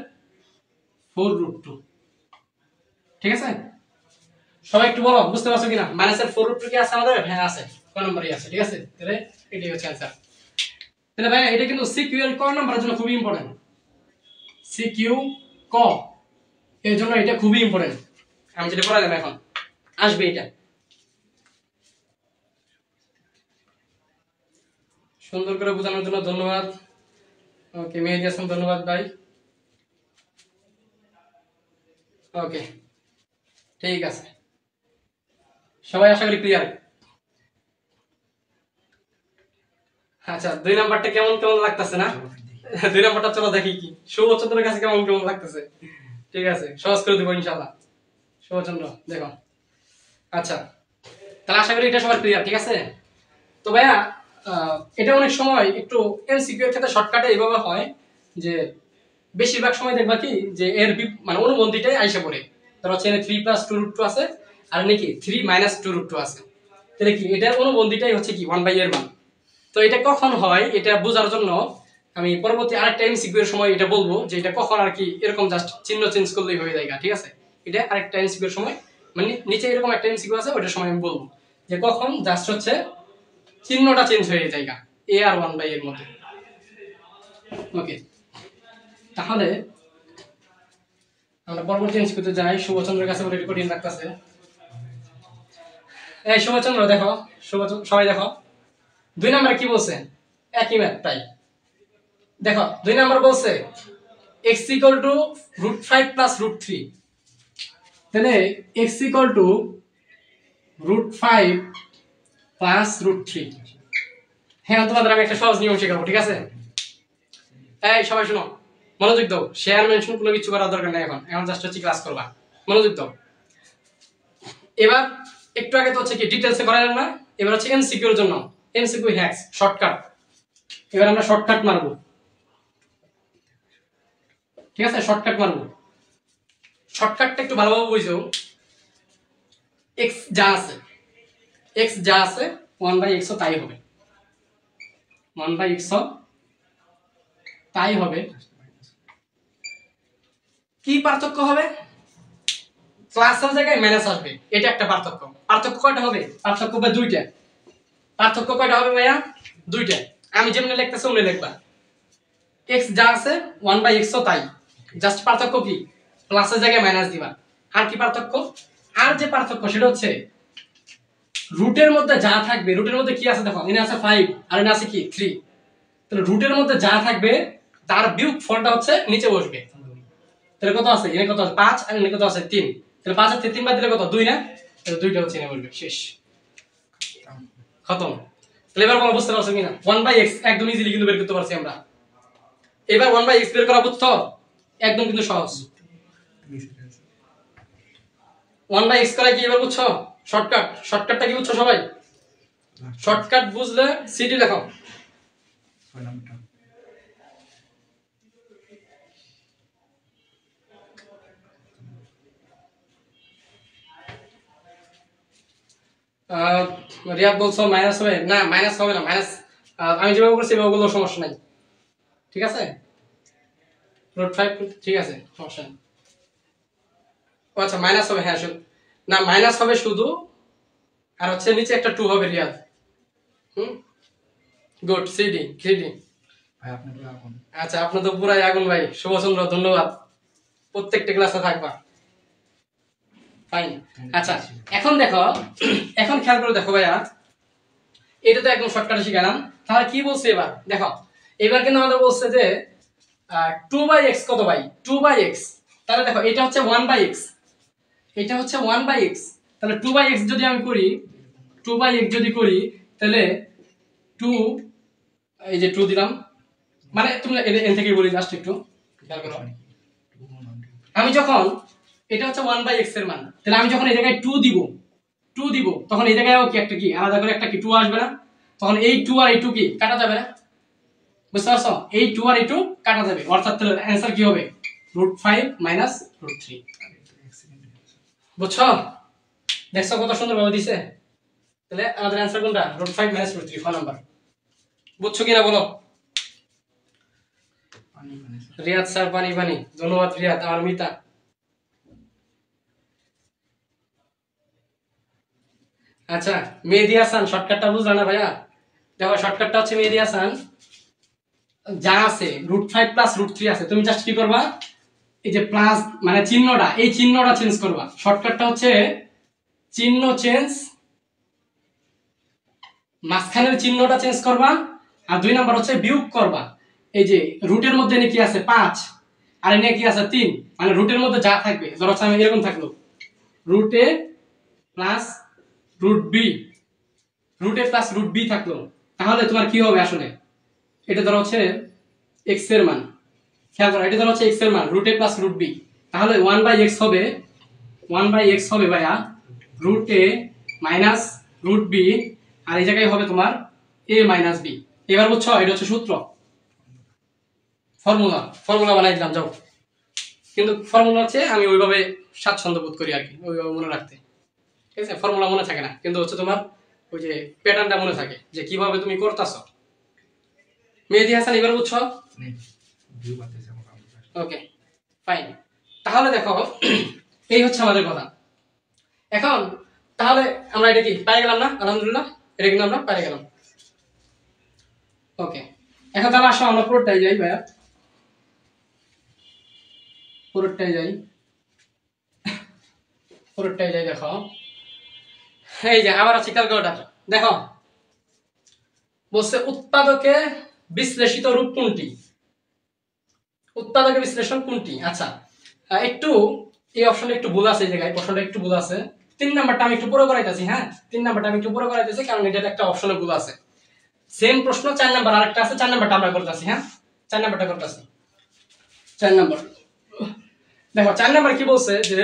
4 রুট 2। ঠিক আছে সবাই একটু বলো বুঝতে পারছো কিনা? মাইনাসের 4 রুট 2 কি আছে আমাদের? হ্যাঁ আছে, কোন নম্বরই আছে। ঠিক আছে তাহলে এটাই হচ্ছে आंसर। তাহলে ভাই এটা কিন্তু সিকিউ এর ক নাম্বারের জন্য খুবই ইম্পর্টেন্ট। সিকিউ ক এর জন্য এটা খুবই ইম্পর্টেন্ট। আমি যেটা পড়ালাম এখন আসবে এটা। সুন্দর করে বোঝানোর জন্য ধন্যবাদ। ওকে মেহেদি হাসান ধন্যবাদ ভাই। ওকে ঠিক আছে সবাই আশা করি ক্লিয়ার। আচ্ছা 2 নাম্বারটা কেমন কেমন লাগতেছে না? 2 নাম্বারটা চলো দেখি কি শুভচন্দ্রের কাছে কেমন কেমন লাগতেছে। ঠিক আছে সহজ করে দেবো ইনশাআল্লাহ। শুভচন্দ্র দেখো আচ্ছা তাহলে আশা করি এটা সবার ক্লিয়ার। ঠিক আছে তো ভাইয়া এটা অনেক সময় একটু এমসিকিউ এর ক্ষেত্রে শর্টকাটে এইভাবে হয় যে বেশিরভাগ সময় দেখবা কি যে এর মানে অনুবন্ধীটাই আইসা পড়ে। ধর হচ্ছে 3 প্লাস 2 রুট 2 আছে আর নাকি 3 মাইনাস 2 রুট 2 আছে, তাহলে কি এটার অনুবন্ধীটাই হচ্ছে কি 1/a এর মান। তো এটা কখন হয় এটা বোঝার জন্য আমি পরবর্তী আরেকটা এমসিকিউ এর সময় এটা বলবো যে এটা কখন আর কি এরকম জাস্ট চিহ্ন চেঞ্জ করলেই হয়ে যায়। ঠিক আছে এটা আরেকটা এমসিকিউ এর সময় মানে নিচে এরকম একটা এমসিকিউ আছে ওটার সময় আমি বলবো যে কখন জাস্ট হচ্ছে চিহ্নটা চেঞ্জ হয়ে যায় a আর 1/a এর মধ্যে। ওকে তাহলে আমরা পরবর্তী এমসিকিউতে যাই। শুভচন্দ্রের কাছে ওটা রেকর্ডিং রাখতেছে। এই শুভচন্দ্র দেখো, শুভচন্দ্র সবাই দেখো 2 নম্বরে কি বলছে? একই ম্যাথ তাই দেখো 2 নম্বর বলছে x equal to √5 plus √3, তাহলে x equal to √5 plus √3। হ্যাঁ তোমাদের আমি একটা সহজ নিয়ম শেখাবো। ঠিক আছে এই সবাই শোনো মনোযোগ দাও, শেয়ার মেনশন কোনো কিছু করার দরকার নেই। এখন জাস্ট হচ্ছে ক্লাস করবা, মনোযোগ দাও। এবার একটু আগে তো হচ্ছে কি ডিটেলসে করালাম না, এবার হচ্ছে এমসিকিউ এর জন্য এমসিকিউ হ্যাক্স শর্টকাট। এবার আমরা শর্টকাট মারবো, ঠিক আছে? শর্টকাট মারবো। শর্টকাটটা একটু ভালোভাবে বুঝো। এক্স যা আছে, এক্স যা আছে 1/x তাই হবে, 1/x তাই হবে। কি পার্থক্য হবে? প্লাসের জায়গায় মাইনাস আসবে, এটা একটা পার্থক্য। পার্থক্য কয়টা হবে? পার্থক্য হবে দুইটা। পার্থক্য কয়টা হবে ভাইয়া? দুইটা। আমি যেমনি লিখতেছি ওমনি লিখবা। এক্স যা আছে 1/x তাই, জাস্ট পার্থক্য কি? প্লাসের জায়গায় মাইনাস দিবা। আর কি পার্থক্য? আর যে পার্থক্য সেটা হচ্ছে রুটের মধ্যে যা থাকবে, রুটের মধ্যে কি আছে দেখো, এখানে আছে 5 আর এখানে আছে কি 3। তাহলে রুটের মধ্যে যা থাকবে তার বিয়োগ ফলটা হচ্ছে নিচে বসবে। তাহলে কত আছে? এখানে কত আছে? 5 আর এখানে কত আছে? 3। তাহলে 5 আর 3 বাদ দিলে কত? 2 না? তাহলে 2টা হচ্ছে এখানে বসবে। শেষ, খতম। তাহলে এবার বলো বুঝতে পারছো কিনা? 1/x একদম ইজিলি কিন্তু বের করতে পারছি আমরা। এবার 1/x বের করা বুঝছো? একদম কিন্তু সহজ। 1/x করা কি এবার বুঝছো? শর্টকাট। শর্টকাটটা কি বুঝছো সবাই? শর্টকাট বুঝলে সিডি লেখো। 6 নাম্বারটা রিয়াদ বলছো মাইনাস হবে না, মাইনাস হবে না। মাইনাস আমি যেভাবে করছি সেভাবে বললেও সমস্যা নাই, ঠিক আছে? √5 ঠিক আছে, সমস্যা নেই। ও আচ্ছা মাইনাস হবে, হ্যাঁ না মাইনাস হবে শুধু, আর হচ্ছে নিচে একটা 2 হবে রিয়াদ। গুড। CD CD. ভাই আপনি পুরো আগুন। আচ্ছা আপনি তো পুরাই আগুন ভাই। শুভচন্দ্র ধন্যবাদ, প্রত্যেকটা ক্লাসে থাকবা। ফাইন। আচ্ছা এখন দেখো, এখন খেয়াল করে দেখো ভাইয়া, এটা তো একদম শর্টকাটে শিখালাম। তাহলে কি বলছে এবার দেখো, এবার কিন্তু আমাদের বলছে যে 2/x কত ভাই? 2/x। তাহলে দেখো এটা হচ্ছে 1/x, এটা হচ্ছে 1/x। তাহলে 2/x যদি আমি করি, 2/x যদি করি তাহলে 2, এই যে 2 দিলাম, মানে তুমি এন থেকে বলি জাস্ট একটু খেয়াল করো। আমি যখন এটা হচ্ছে 1/x এর মান, তাহলে আমি যখন এই জায়গায় 2 দিব, 2 দিব, তখন এই জায়গায়ও কি একটা কি আলাদা করে একটা কি 2 আসবে না? তখন এই 2 আর এই 2 কি কাটা যাবে না? বুঝতে পারছো? এই 2 আর এই 2 কাটা যাবে, অর্থাৎ তাহলে অ্যানসার কি হবে? √5 -√3। বুঝছো? দেখছো কত সুন্দর ভাবে দিছে? তাহলে আমাদের অ্যানসার কোনটা? √5 -√3, 4 নাম্বার। বুঝছো কিনা বলো? পানি পানি রিয়াদ স্যার পানি পানি, ধন্যবাদ রিয়াদ। আমার মিতা। আচ্ছা মেহেদী হাসান শর্টকাটটা বুঝলা না ভাইয়া? দেখো শর্টকাটটা হচ্ছে মেহেদী হাসান যা আছে √5 +√3 আছে, তুমি জাস্ট কি করবা? এই যে প্লাস মানে চিহ্নটা, এই চিহ্নটা চেঞ্জ করবা। শর্টকাটটা হচ্ছে চিহ্ন চেঞ্জ, মাঝখানের চিহ্নটা চেঞ্জ করবা, আর 2 নাম্বার হচ্ছে বিয়োগ করবা। এই যে রুটের মধ্যে কি আছে 5 আর এনে কি আছে 3, মানে রুটের মধ্যে যা থাকবে, ধরো আমি এরকম থাকলো রুটে প্লাস √b, রুটে প্লাস √b থাকলো, তাহলে তোমার কি হবে আসলে? এটা ধরো হচ্ছে x এর মান, খেয়াল করো, এটা ধরো হচ্ছে x এর মান রুটে প্লাস √b, তাহলে 1/x হবে, 1/x হবে ভাইয়া রুটে মাইনাস √b, আর এই জায়গায় হবে তোমার a - b। এবার বুঝছো? এটা হচ্ছে সূত্র, ফর্মুলা। ফর্মুলা বানাই দিলাম, যাও। কিন্তু ফর্মুলা হচ্ছে আমি ওইভাবে স্বাচ্ছন্দ্য বোধ করি আর কি, ওইভাবে মনে রাখতে, ঠিক আছে? ফর্মুলা মনে থাকে না, কিন্তু হচ্ছে তোমার ওই যে প্যাটার্নটা মনে থাকে যে কিভাবে তুমি করতেছো। মেহেদী হাসান এবার বুঝছো? ভিউ পাচ্ছি আমার কাছে। Okay fine. তাহলে দেখো এই হচ্ছে আমাদের কথা। এখন তাহলে আমরা এটা কি পেয়ে গেলাম না? আলহামদুলিল্লাহ, এটা কিন্তু আমরা পেয়ে গেলাম। ওকে এখন তাহলে আসো আমরা পুরোটাই যাই ভাইয়া, পুরোটাই যাই, পুরোটাই যাই। দেখো এই যে আবার আছে ক্যালকুলেটর। দেখো বলছে উৎপাদকে বিশ্লেষিত রূপ কোনটি? উৎপাদকে বিশ্লেষণ কোনটি? আচ্ছা একটু এই অপশনে একটু ভুল আছে, এই জায়গায় প্রশ্নটা একটু ভুল আছে। 3 নাম্বারটা আমি একটু পুরো করাইতেছি, হ্যাঁ 3 নাম্বারটা আমি একটু পুরো করাইতেছি, কারণ এটা একটা অপশনে ভুল আছে। সেম প্রশ্ন 4 নাম্বার আরেকটা আছে, 4 নাম্বারটা আমরা করতেছি, হ্যাঁ 4 নাম্বারটা করতেছি। 4 নাম্বার দেখো, 4 নাম্বার কি বলছে যে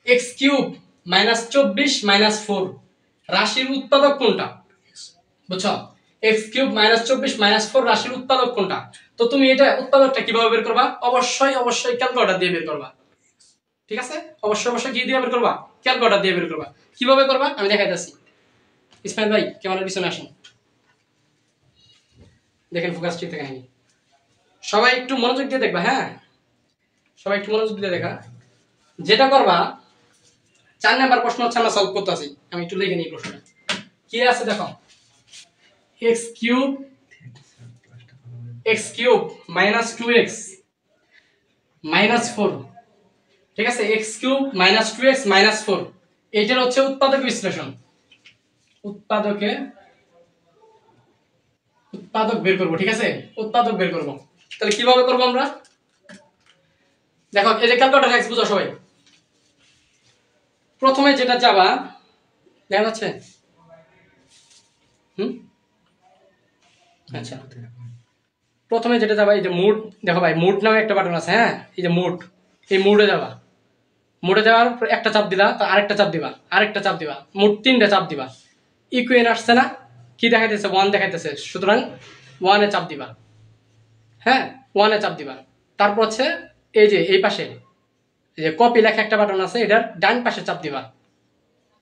x³ -24 -4 রাশির উৎপাদক কোনটা? বুঝছো? x³ -24 -4 রাশির উৎপাদক কোনটা? তো তুমি এটা উৎপাদকটা কিভাবে বের করবা? অবশ্যই ক্যালকুলেটর দিয়ে বের করবা। ঠিক আছে, অবশ্যই কি দিয়ে বের করবা? ক্যালকুলেটর দিয়ে বের করবা। কিভাবে করবা আমি দেখাইতাছি। ইসমাইল ভাই ক্যামেরার পিছনে আসুন, দেখেন ফোকাস ঠিক থাকে নাকি। সবাই একটু মনোযোগ দিয়ে দেখবা, হ্যাঁ সবাই একটু মনোযোগ দিয়ে দেখা। যেটা করবা 4 নাম্বার প্রশ্ন হচ্ছে আমরা সলভ করতেছি। আমি একটু লিখে নিই প্রশ্নটা কি আছে দেখো। x³ -2x -4, ঠিক আছে, x³ -2x -4 এইটার হচ্ছে উৎপাদক বিশ্লেষণ। উৎপাদক বের করব, ঠিক আছে, উৎপাদক বের করব। তাহলে কিভাবে করব আমরা? দেখো এই যে ক্যালকুলেটর x বুঝো সবাই। প্রথমে যেটা যাবা দেখা যাচ্ছে, আচ্ছা প্রথমে যেটা যাবা এই যে মুড, দেখো ভাই মুড নামে একটা বাটন আছে, হ্যাঁ এই যে মুড, এই মুডে যাবা। মুডে যাওয়ার পর একটা চাপ দিলা, তো আরেকটা চাপ দিবা, আরেকটা চাপ দিবা, মোট 3টা চাপ দিবা। ইকুয়েন আসছে না, কি দেখাইতেছে? 1 দেখাইতেছে, সুতরাং 1 এ চাপ দিবা, হ্যাঁ 1 এ চাপ দিবা। তারপর হচ্ছে এই যে এই পাশে এই যে কপি লেখা একটা বাটন আছে, এটার ডান পাশে চাপ দিবা।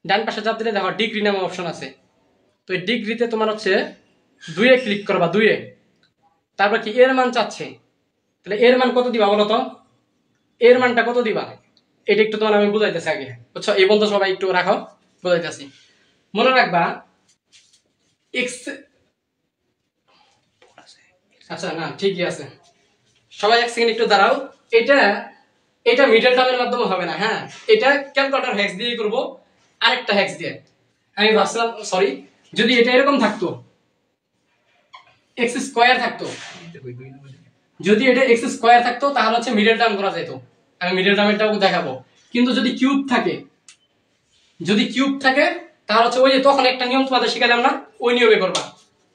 ডান পাশে চাপ দিলে দেখো ডিগ্রি নামে অপশন আছে, তো এই ডিগ্রিতে তোমার হচ্ছে 2 এ ক্লিক করবা, 2 এ। তারপর কি এর মান চাচ্ছে, তাহলে এর মান কত দিবা বলো তো? এর মানটা কত দিবা এটা একটু তোমার আমি বুঝাইতেছি আগে, বুঝছো? এই বন্ধু সবাই একটু রাখো, বুঝাইতেছি। মনে রাখবা x, আচ্ছা না ঠিকই আছে, সবাই এক সেকেন্ড একটু দাঁড়াও। এটা মিডল টার্মের মাধ্যমে হবে না, হ্যাঁ এটা ক্যালকুলেটর হ্যাক্স দিয়ে করব, আরেকটা হ্যাক্স দিয়ে। আমি ভাবছিলাম সরি, যদি এটা এরকম থাকতো x² থাকতো, যদি এটা x² থাকতো তাহলে হচ্ছে মিডল টার্ম করা যেত, আমি মিডল টার্মেরটাও দেখাবো। কিন্তু যদি কিউব থাকে, তাহলে হচ্ছে ওই যে তখন একটা নিয়ম তোমাদের শিখালাম না, ওই নিয়মে করবা।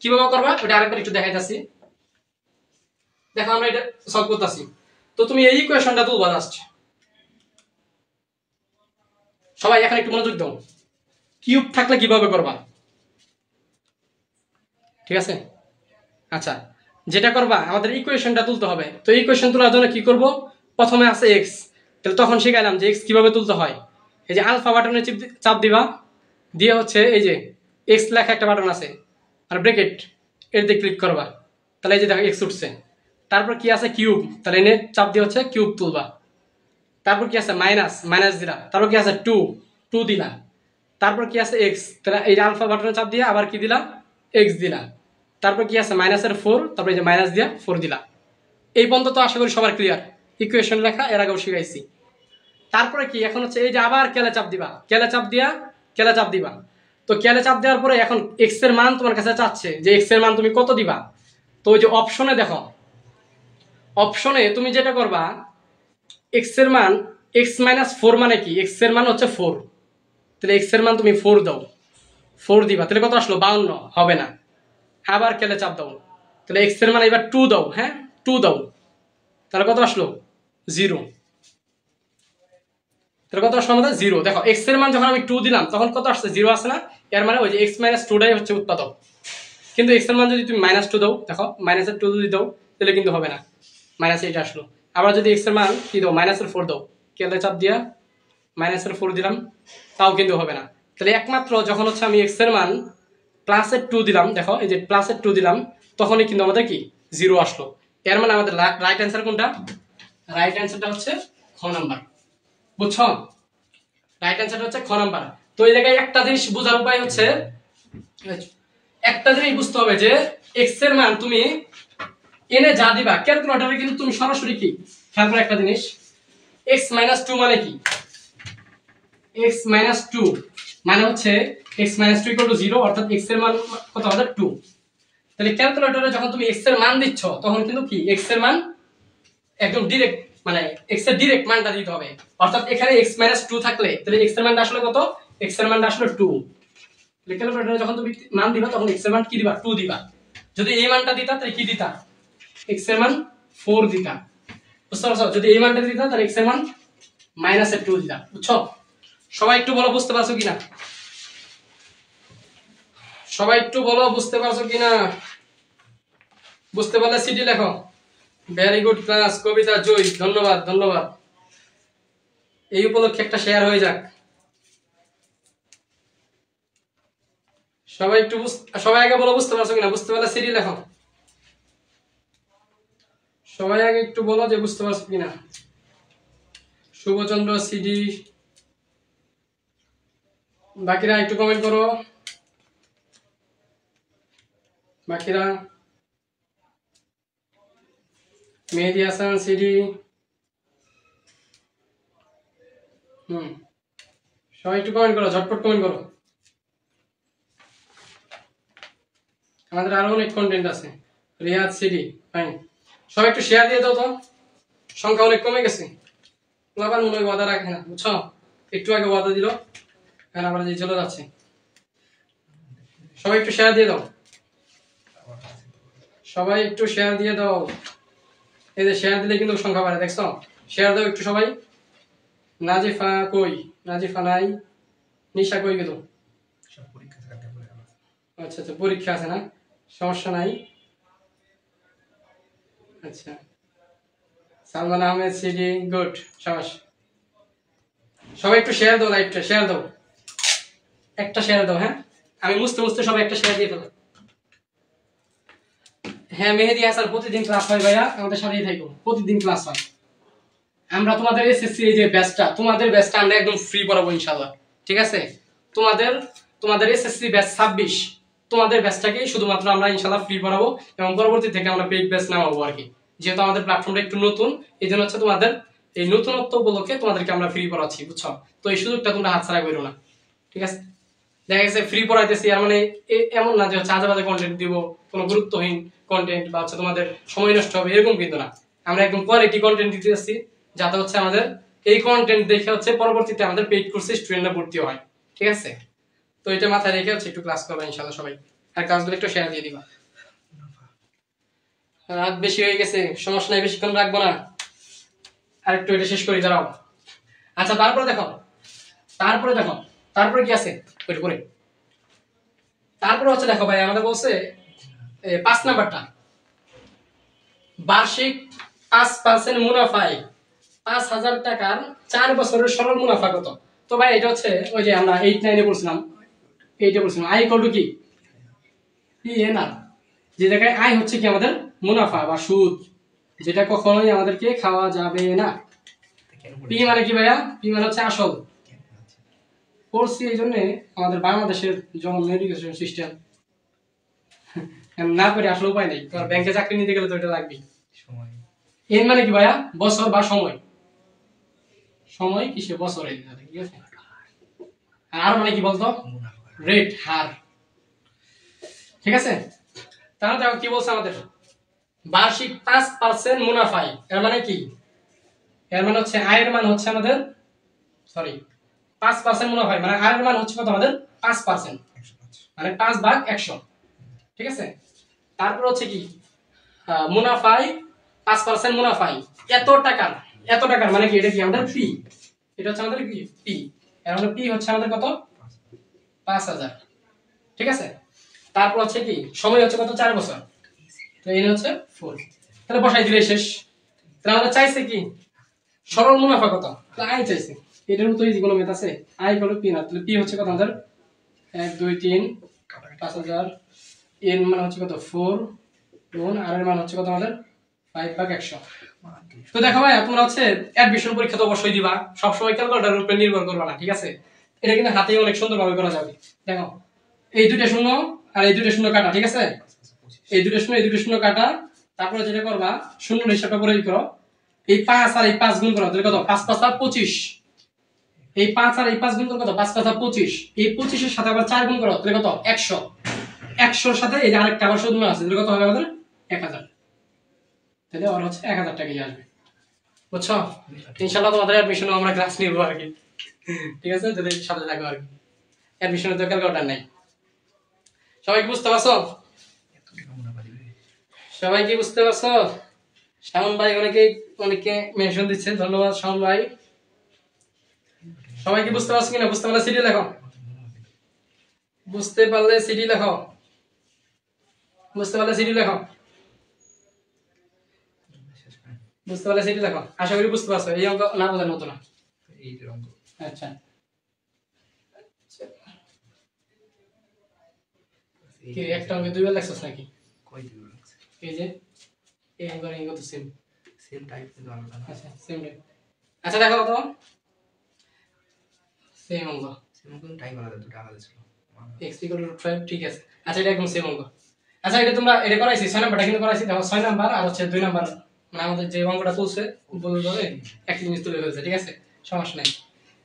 কিভাবে করবা ওটা আরেকবার একটু দেখাইতাছি। দেখো আমরা এটা সলভ করতেছি, তো তুমি এই ইকুয়েশনটা তুলবা জাস্ট। সবাই এখন একটু মনোযোগ দাও, কিউব থাকলে কিভাবে করবা, ঠিক আছে? আচ্ছা যেটা করবা আমাদের ইকুয়েশনটা তুলতে হবে, তো ইকুয়েশন তোলার জন্য কি করব? প্রথমে আছে x, তাহলে তখন শিখাইলাম যে x কিভাবে তুলতে হয়। এই যে আলফা বাটনে চাপ দিবা, দিয়ে হচ্ছে এই যে x লেখা একটা বাটন আছে আর ব্র্যাকেট, এর দিয়ে ক্লিক করবা, তাহলে এই যে দেখো x উঠছে। তারপর কি আছে কিউব, তাহলে এনে চাপ দিয়ে হচ্ছে কিউব তুলবা। তারপর কি আছে মাইনাস দিলা, তারপর কি আছে 2 দিলা। তারপর কি আছে x, তাহলে এই যে আলফা বাটনে চাপ দিয়ে আবার কি দিলা, x দিলা। তারপর কি আছে -4, তারপর এই যে মাইনাস দিয়া 4 দিলা। এই পর্যন্ত তো আশা করি সবার ক্লিয়ার, ইকুয়েশন লেখা এর আগেও শিখাইছি। তারপরে কি এখন হচ্ছে এই যে আবার ক্যালে চাপ দিবা, ক্যালে চাপ দিবা। তো ক্যালে চাপ দেওয়ার পরে এখন x এর মান তোমার কাছে চাচ্ছে যে x এর মান তুমি কত দিবা। তো ওই যে অপশনে দেখো, অপশনে তুমি যেটা করবা x এর মান x - 4 মানে কি, x এর মান হচ্ছে 4, তাহলে x এর মান তুমি 4 দাও, 4 দিবা, তাহলে কত আসলো 52, হবে না। আবার ক্যালে চাপ দাও, তাহলে x এর মান এবার 2 দাও, হ্যাঁ 2 দাও, তাহলে কত আসলো 0, তাহলে কত আসলো আমাদের 0। দেখো x এর মান যখন আমি 2 দিলাম তখন কত আসছে 0 আসে না, এর মানে ওই যে x - 2টাই হচ্ছে উৎপাদক। কিন্তু x এর মান যদি তুমি -2 দাও, দেখো -2 যদি দাও তাহলে কিন্তু হবে না, -8 আসলো। আবার যদি x এর মান কি দাও -4 দাও, ক্যালে চাপ দিয়া -4 দিলাম, তাও কিন্তু হবে না। তাহলে একমাত্র যখন হচ্ছে আমি x এর মান +2 দিলাম, দেখো এই যে +2 দিলাম, তখনই কিন্তু আমাদের কি 0 আসলো। এর মানে আমাদের রাইট অ্যান্সার কোনটা? রাইট অ্যান্সারটা হচ্ছে খ নাম্বার, বুঝছো? রাইট অ্যান্সারটা হচ্ছে খ নাম্বার। তো এই জায়গায় একটা জিনিস বোঝার উপায় হচ্ছে, একটা জিনিস বুঝতে হবে যে x এর মান তুমি এনে যা দিবা ক্যালকুলেটরে কিন্তু তুমি সরাসরি কি খেয়াল করে একটা জিনিস, x - 2 মানে কি, x - 2 মানে হচ্ছে x - 2 = 0, অর্থাৎ x এর মান কত হবে 2। তাহলে ক্যালকুলেটরে যখন তুমি x এর মান দিচ্ছ তখন কিন্তু কি x এর মান একদম ডাইরেক্ট, মানে x এর ডাইরেক্ট মানটা দিতে হবে। অর্থাৎ এখানে x - 2 থাকলে তাহলে x এর মানটা আসলে কত, x এর মানটা আসলে 2। তাহলে ক্যালকুলেটরে যখন তুমি মান দিবা তখন x এর মান কি দিবা 2 দিবা। যদি এই মানটা দিতা তাহলে কি দিতা, x এর মান 4 দিতা, বুঝছো? যদি এই মানটা দিতা তাহলে x এর মান -2 দিতা, বুঝছো? সবাই একটু বলো বুঝতে পারছো কিনা, সবাই একটু বলো বুঝতে পারছো কিনা। বুঝতে পারলে সিটি লেখো। ভেরি গুড ক্লাস কবিতা জয়, ধন্যবাদ ধন্যবাদ। এই উপলক্ষে একটা শেয়ার হয়ে যাক। সবাই একটু সবাই আগে বলো বুঝতে পারছো কিনা, বুঝতে পারলে সিটি লেখো। সবাই আগে একটু বলো যে বুঝতে পারছো কিনা। শুভচন্দ্র সিডি, বাকিরা একটু কমেন্ট করো, বাকিরা। মেহেদি হাসান সিডি, সবাই একটু কমেন্ট করো, ঝটপট কমেন্ট করো। আমাদের আরো অনেক কন্টেন্ট আছে। রিয়াদ সিডি, ফাইন। সবাই একটু শেয়ার দিয়ে দাও তো, সংখ্যা অনেক কমে গেছে। আবার মনে হয় ওয়াদা রাখে না, বুঝছো? একটু আগে ওয়াদা দিল, এখন আবার যে চলে যাচ্ছে। সবাই একটু শেয়ার দিয়ে দাও, সবাই একটু শেয়ার দিয়ে দাও। এই যে শেয়ার দিলে কিন্তু সংখ্যা বাড়ে, দেখছো? শেয়ার দাও একটু সবাই। নাজিফা কই? নাজিফা নাই। নিশা কই গেল? সব পরীক্ষা থাকাতে পড়ে গেল। আচ্ছা আচ্ছা, পরীক্ষা আছে না, সমস্যা নাই। আচ্ছা, সালমান আহমেদ সিডি, গুড, সাবাস। সবাই একটু শেয়ার দাও, লাইভটা শেয়ার দাও, একটা শেয়ার দাও। হ্যাঁ, আমি মুছতে মুছতে সবাই একটা শেয়ার দিয়ে ফেলো। হ্যাঁ, মেহেদি হাসান প্রতিদিন ক্লাস হয় ভাইয়া, আমাদের সাথেই থাকো, প্রতিদিন ক্লাস হয়। আমরা তোমাদের এসএসসি এই যে ব্যাচটা, তোমাদের ব্যাচটা আমরা একদম ফ্রি পড়াবো ইনশাআল্লাহ, ঠিক আছে? তোমাদের তোমাদের এসএসসি ব্যাচ 26, তোমাদের ব্যাচটাকেই শুধুমাত্র আমরা ইনশাআল্লাহ ফ্রি পড়াবো, এবং পরবর্তী থেকে আমরা পেইড ব্যাচ নামাবো আর কি। যেহেতু আমাদের প্ল্যাটফর্মটা একটু নতুন, এই জন্য হচ্ছে তোমাদের এই নতুনত্ব উপলক্ষে তোমাদেরকে আমরা ফ্রি পড়াচ্ছি, বুঝছো? তো এই সুযোগটা তোমরা হাতছাড়া করো না, ঠিক আছে? দেখা গেছে ফ্রি পড়াইতেছি আর মানে এমন না যে হচ্ছে আজে বাজে কন্টেন্ট দিব, কোনো গুরুত্বহীন কন্টেন্ট বা হচ্ছে তোমাদের সময় নষ্ট হবে, এরকম কিন্তু না। আমরা একদম কোয়ালিটি কন্টেন্ট দিতে যাচ্ছি, যাতে হচ্ছে আমাদের এই কন্টেন্ট দেখে হচ্ছে পরবর্তীতে আমাদের পেইড কোর্সে স্টুডেন্টরা ভর্তি হয়, ঠিক আছে? তো এটা মাথায় রেখে হচ্ছে একটু ক্লাস করবা ইনশাআল্লাহ সবাই, আর ক্লাসগুলো একটু শেয়ার দিয়ে দিবা। রাত বেশি হয়ে গেছে, সমস্যা নাই, বেশিক্ষণ রাখবো না, আর একটু এটা শেষ করি, দাঁড়াও। আচ্ছা, তারপরে দেখো, তারপরে কি আছে ওইটা করে। তারপরে হচ্ছে দেখো ভাই, আমাদের বলছে 5 নাম্বারটা, বার্ষিক 5% মুনাফায় 5,000 টাকার 4 বছরের সরল মুনাফা কত? তো ভাই এটা হচ্ছে ওই যে আমরা 8-9 এ পড়ছিলাম, 8 এ পড়ছিলাম, আই ইকুয়াল টু কি পিএনআর। যে জায়গায় আয় হচ্ছে কি আমাদের মুনাফা বা সুদ, যেটা কখনোই আমাদেরকে খাওয়া যাবে না। পি মানে কি ভাইয়া? পি মানে হচ্ছে আসল। পড়ছি এই জন্য আমাদের বাংলাদেশের জনগণ এডুকেশন সিস্টেম না করে আসলে উপায় নেই, তোমার ব্যাংকে চাকরি নিতে গেলে তো এটা লাগবে। এর মানে কি ভাইয়া? বছর বা সময়। সময় কিসে? বছরে, ঠিক আছে? আর মানে কি বলতো? রেট, হার, ঠিক আছে? তাহলে দেখো কি বলছে আমাদের, বার্ষিক 5% মুনাফায়। এর মানে কি? এর মানে হচ্ছে আয়ের মান হচ্ছে আমাদের, সরি, 5% মুনাফায় মানে আয়ের মান হচ্ছে কত আমাদের? 5%, মানে 5/100, ঠিক আছে? তারপর হচ্ছে কি মুনাফায় 5% মুনাফায় এত টাকার মানে কি? এটা কি আমাদের পি, এটা হচ্ছে আমাদের কি পি। এর মানে পি হচ্ছে আমাদের কত? 5,000, ঠিক আছে? তারপর হচ্ছে কি সময় হচ্ছে কত? 4 বছর, তো এই হচ্ছে 4, তাহলে বসাই দিলে শেষ। তাহলে আমাদের চাইছে কি সরল মুনাফা কত? আয় চাইছে, এটার মতো ইজি কোনো মেথ আছে? আয় কত? পি না, তাহলে পি হচ্ছে কত আমাদের? 1 2 3 5,000, এর মান হচ্ছে কত? 4 গুণ আর এর মান হচ্ছে কত আমাদের? 5/100। তো দেখো ভাই, তোমরা হচ্ছে অ্যাডমিশন পরীক্ষা তো অবশ্যই দিবা, সব সময় ক্যালকুলেটরের উপর নির্ভর করবে না, ঠিক আছে? এটা কিন্তু হাতেই অনেক সুন্দরভাবে করা যাবে। দেখো, এই দুটো শূন্য আর এই দুটো শূন্য কাটা, ঠিক আছে? এই দুটো শূন্য কাটা, তারপরে যেটা করবা শূন্য হিসাবটা করে করো, এই 5 আর এই 5 গুণ করো, তাহলে কত? 5 5 আর 25। এই 5 আর এই 5 গুণ করো কত? 5 5 আর 25। এই 25 এর সাথে আবার 4 গুণ করো, তাহলে কত? 100। 100 এর সাথে এই যে আরেকটা আবার শূন্য আছে, তাহলে কত হবে আমাদের? 1000। তাহলে আর হচ্ছে 1000 টাকাই আসবে, বুঝছো? ইনশাআল্লাহ তোমাদের অ্যাডমিশনও আমরা ক্লাস নিব আর কি, ঠিক আছে? যদি সাথে থাকো আর কি। অ্যাডমিশনে তো ক্যালকুলেটর নাই। সবাই কি বুঝতে পারছো? সবাই কি বুঝতে পারছো? শাওন ভাই অনেকে মেনশন দিচ্ছে, ধন্যবাদ শাওন ভাই। সবাই কি বুঝতে পারছো কিনা? বুঝতে পারলে সিডি লেখো, বুঝতে পারলে সিডি লেখো, বুঝতে পারলে সিডি লেখো, বুঝতে পারলে সিডি লেখো। আশা করি বুঝতে পারছো। এই অঙ্ক না বোঝার মতো না। এই যে অঙ্ক আচ্ছা কি একটা অঙ্কে দুইবার লেখছস নাকি? কয় দিন লাগছে? এই যে এই অঙ্কের অঙ্ক তো সেম। সেম টাইপ কিন্তু আলাদা না। আচ্ছা সেম টাইপ। আচ্ছা দেখো তো সেম অঙ্ক সেম কিন্তু টাইপ আলাদা, দুটো আলাদা ছিল। x = √5 ঠিক আছে। আচ্ছা এটা একদম সেম অঙ্ক। আচ্ছা এটা তোমরা এটা করাইছি 6 নাম্বারটা কিন্তু করাইছি। দেখো 6 নাম্বার আর হচ্ছে 2 নাম্বার মানে আমাদের যে অঙ্কটা চলছে বলতে এক জিনিস তুলে ফেলছে, ঠিক আছে, সমস্যা নাই।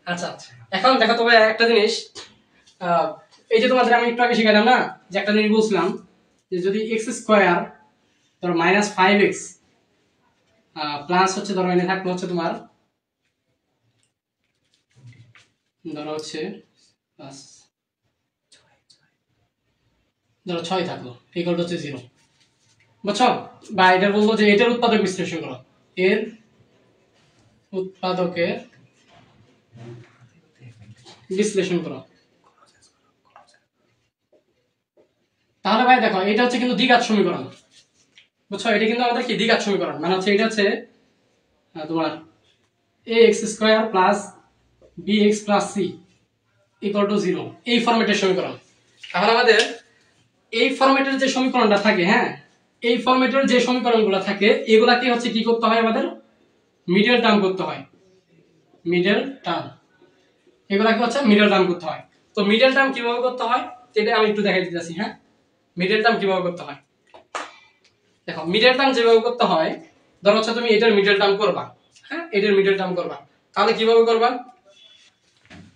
আচ্ছা এখন দেখো তবে একটা জিনিস, এই যে তোমাদের আমি একটু আগে শিখাইলাম না যে একটা জিনিস বলছিলাম যে যদি x² ধরো -5x প্লাস হচ্ছে ধরো এনে থাকলো হচ্ছে তোমার ধরো হচ্ছে প্লাস ধরো 6 থাকলো ইকুয়াল টু হচ্ছে 0, বুঝছো? বা এটা বলবো যে এটার উৎপাদক বিশ্লেষণ করো, এর উৎপাদকের বিশ্লেষণ করো। তাহলে ভাই দেখো এটা হচ্ছে কিন্তু দ্বিঘাত সমীকরণ, বুঝছো? এটা কিন্তু আমাদের কি দ্বিঘাত সমীকরণ, মানে হচ্ছে এটা হচ্ছে তোমার ax² plus bx plus c equal to 0 এই ফরম্যাটের সমীকরণ। তাহলে আমাদের এই ফরম্যাটের যে সমীকরণটা থাকে, হ্যাঁ এই ফরম্যাটের যে সমীকরণগুলো থাকে এগুলাকে হচ্ছে কি করতে হয়, আমাদের মিডল টার্ম করতে হয়, মিডল টার্ম, এগুলাকে হচ্ছে মিডল টার্ম করতে হয়। তো মিডল টার্ম কিভাবে করতে হয় সেটা আমি একটু দেখাই দিতেছি। হ্যাঁ মিডল টার্ম কিভাবে করতে হয় দেখো, মিডল টার্ম যেভাবে করতে হয় ধরো হচ্ছে তুমি এটার মিডল টার্ম করবা, হ্যাঁ এটার মিডল টার্ম করবা, তাহলে কিভাবে করবা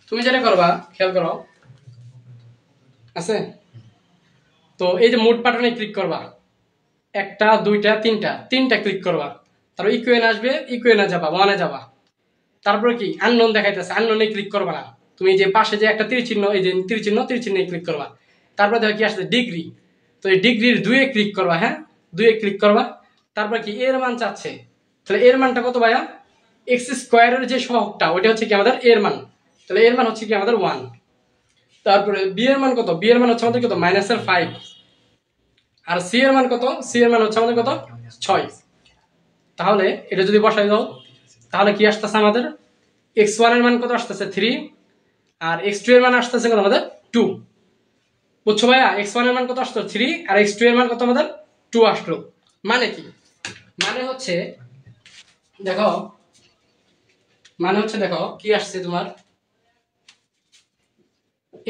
তুমি যেটা করবা খেয়াল করো আছে। তো এই যে মোট বাটনে ক্লিক করবা, একটা দুইটা তিনটা ক্লিক করবা, তারপর ইকুয়েন আসবে, ইকুয়েনে যাবা, ওয়ানে যাবা, তারপরে কি আননোন দেখাইতেছে, আননোনে ক্লিক করবা না, তুমি যে পাশে যে একটা তীর চিহ্ন, এই যে তীর চিহ্নে ক্লিক করবা, তারপরে দেখো কি আসছে ডিগ্রি, তো এই ডিগ্রির 2-এ ক্লিক করবা, হ্যাঁ 2-এ ক্লিক করবা, তারপর কি এর মান চাচ্ছে, তাহলে এর মানটা কত ভাইয়া, x² এর যে সহগটা ওইটা হচ্ছে কি আমাদের এর মান, তাহলে এর মান হচ্ছে কি আমাদের 1। তারপরে বি এর মান কত, বি এর মান হচ্ছে আমাদের কত -5, আর সি এর মান কত, সি এর মান হচ্ছে আমাদের কত 6। তাহলে এটা যদি বসাই দাও তাহলে কি আসতেছে আমাদের x1 এর মান কত আসতেছে 3, আর x2 এর মান আসতেছে কত আমাদের 2, বুঝছো ভাইয়া? x1 এর মান কত আসতো 3 আর x2 এর মান কত আমাদের 2 আসলো। মানে কি, মানে হচ্ছে দেখো, মানে হচ্ছে দেখো কি আসছে তোমার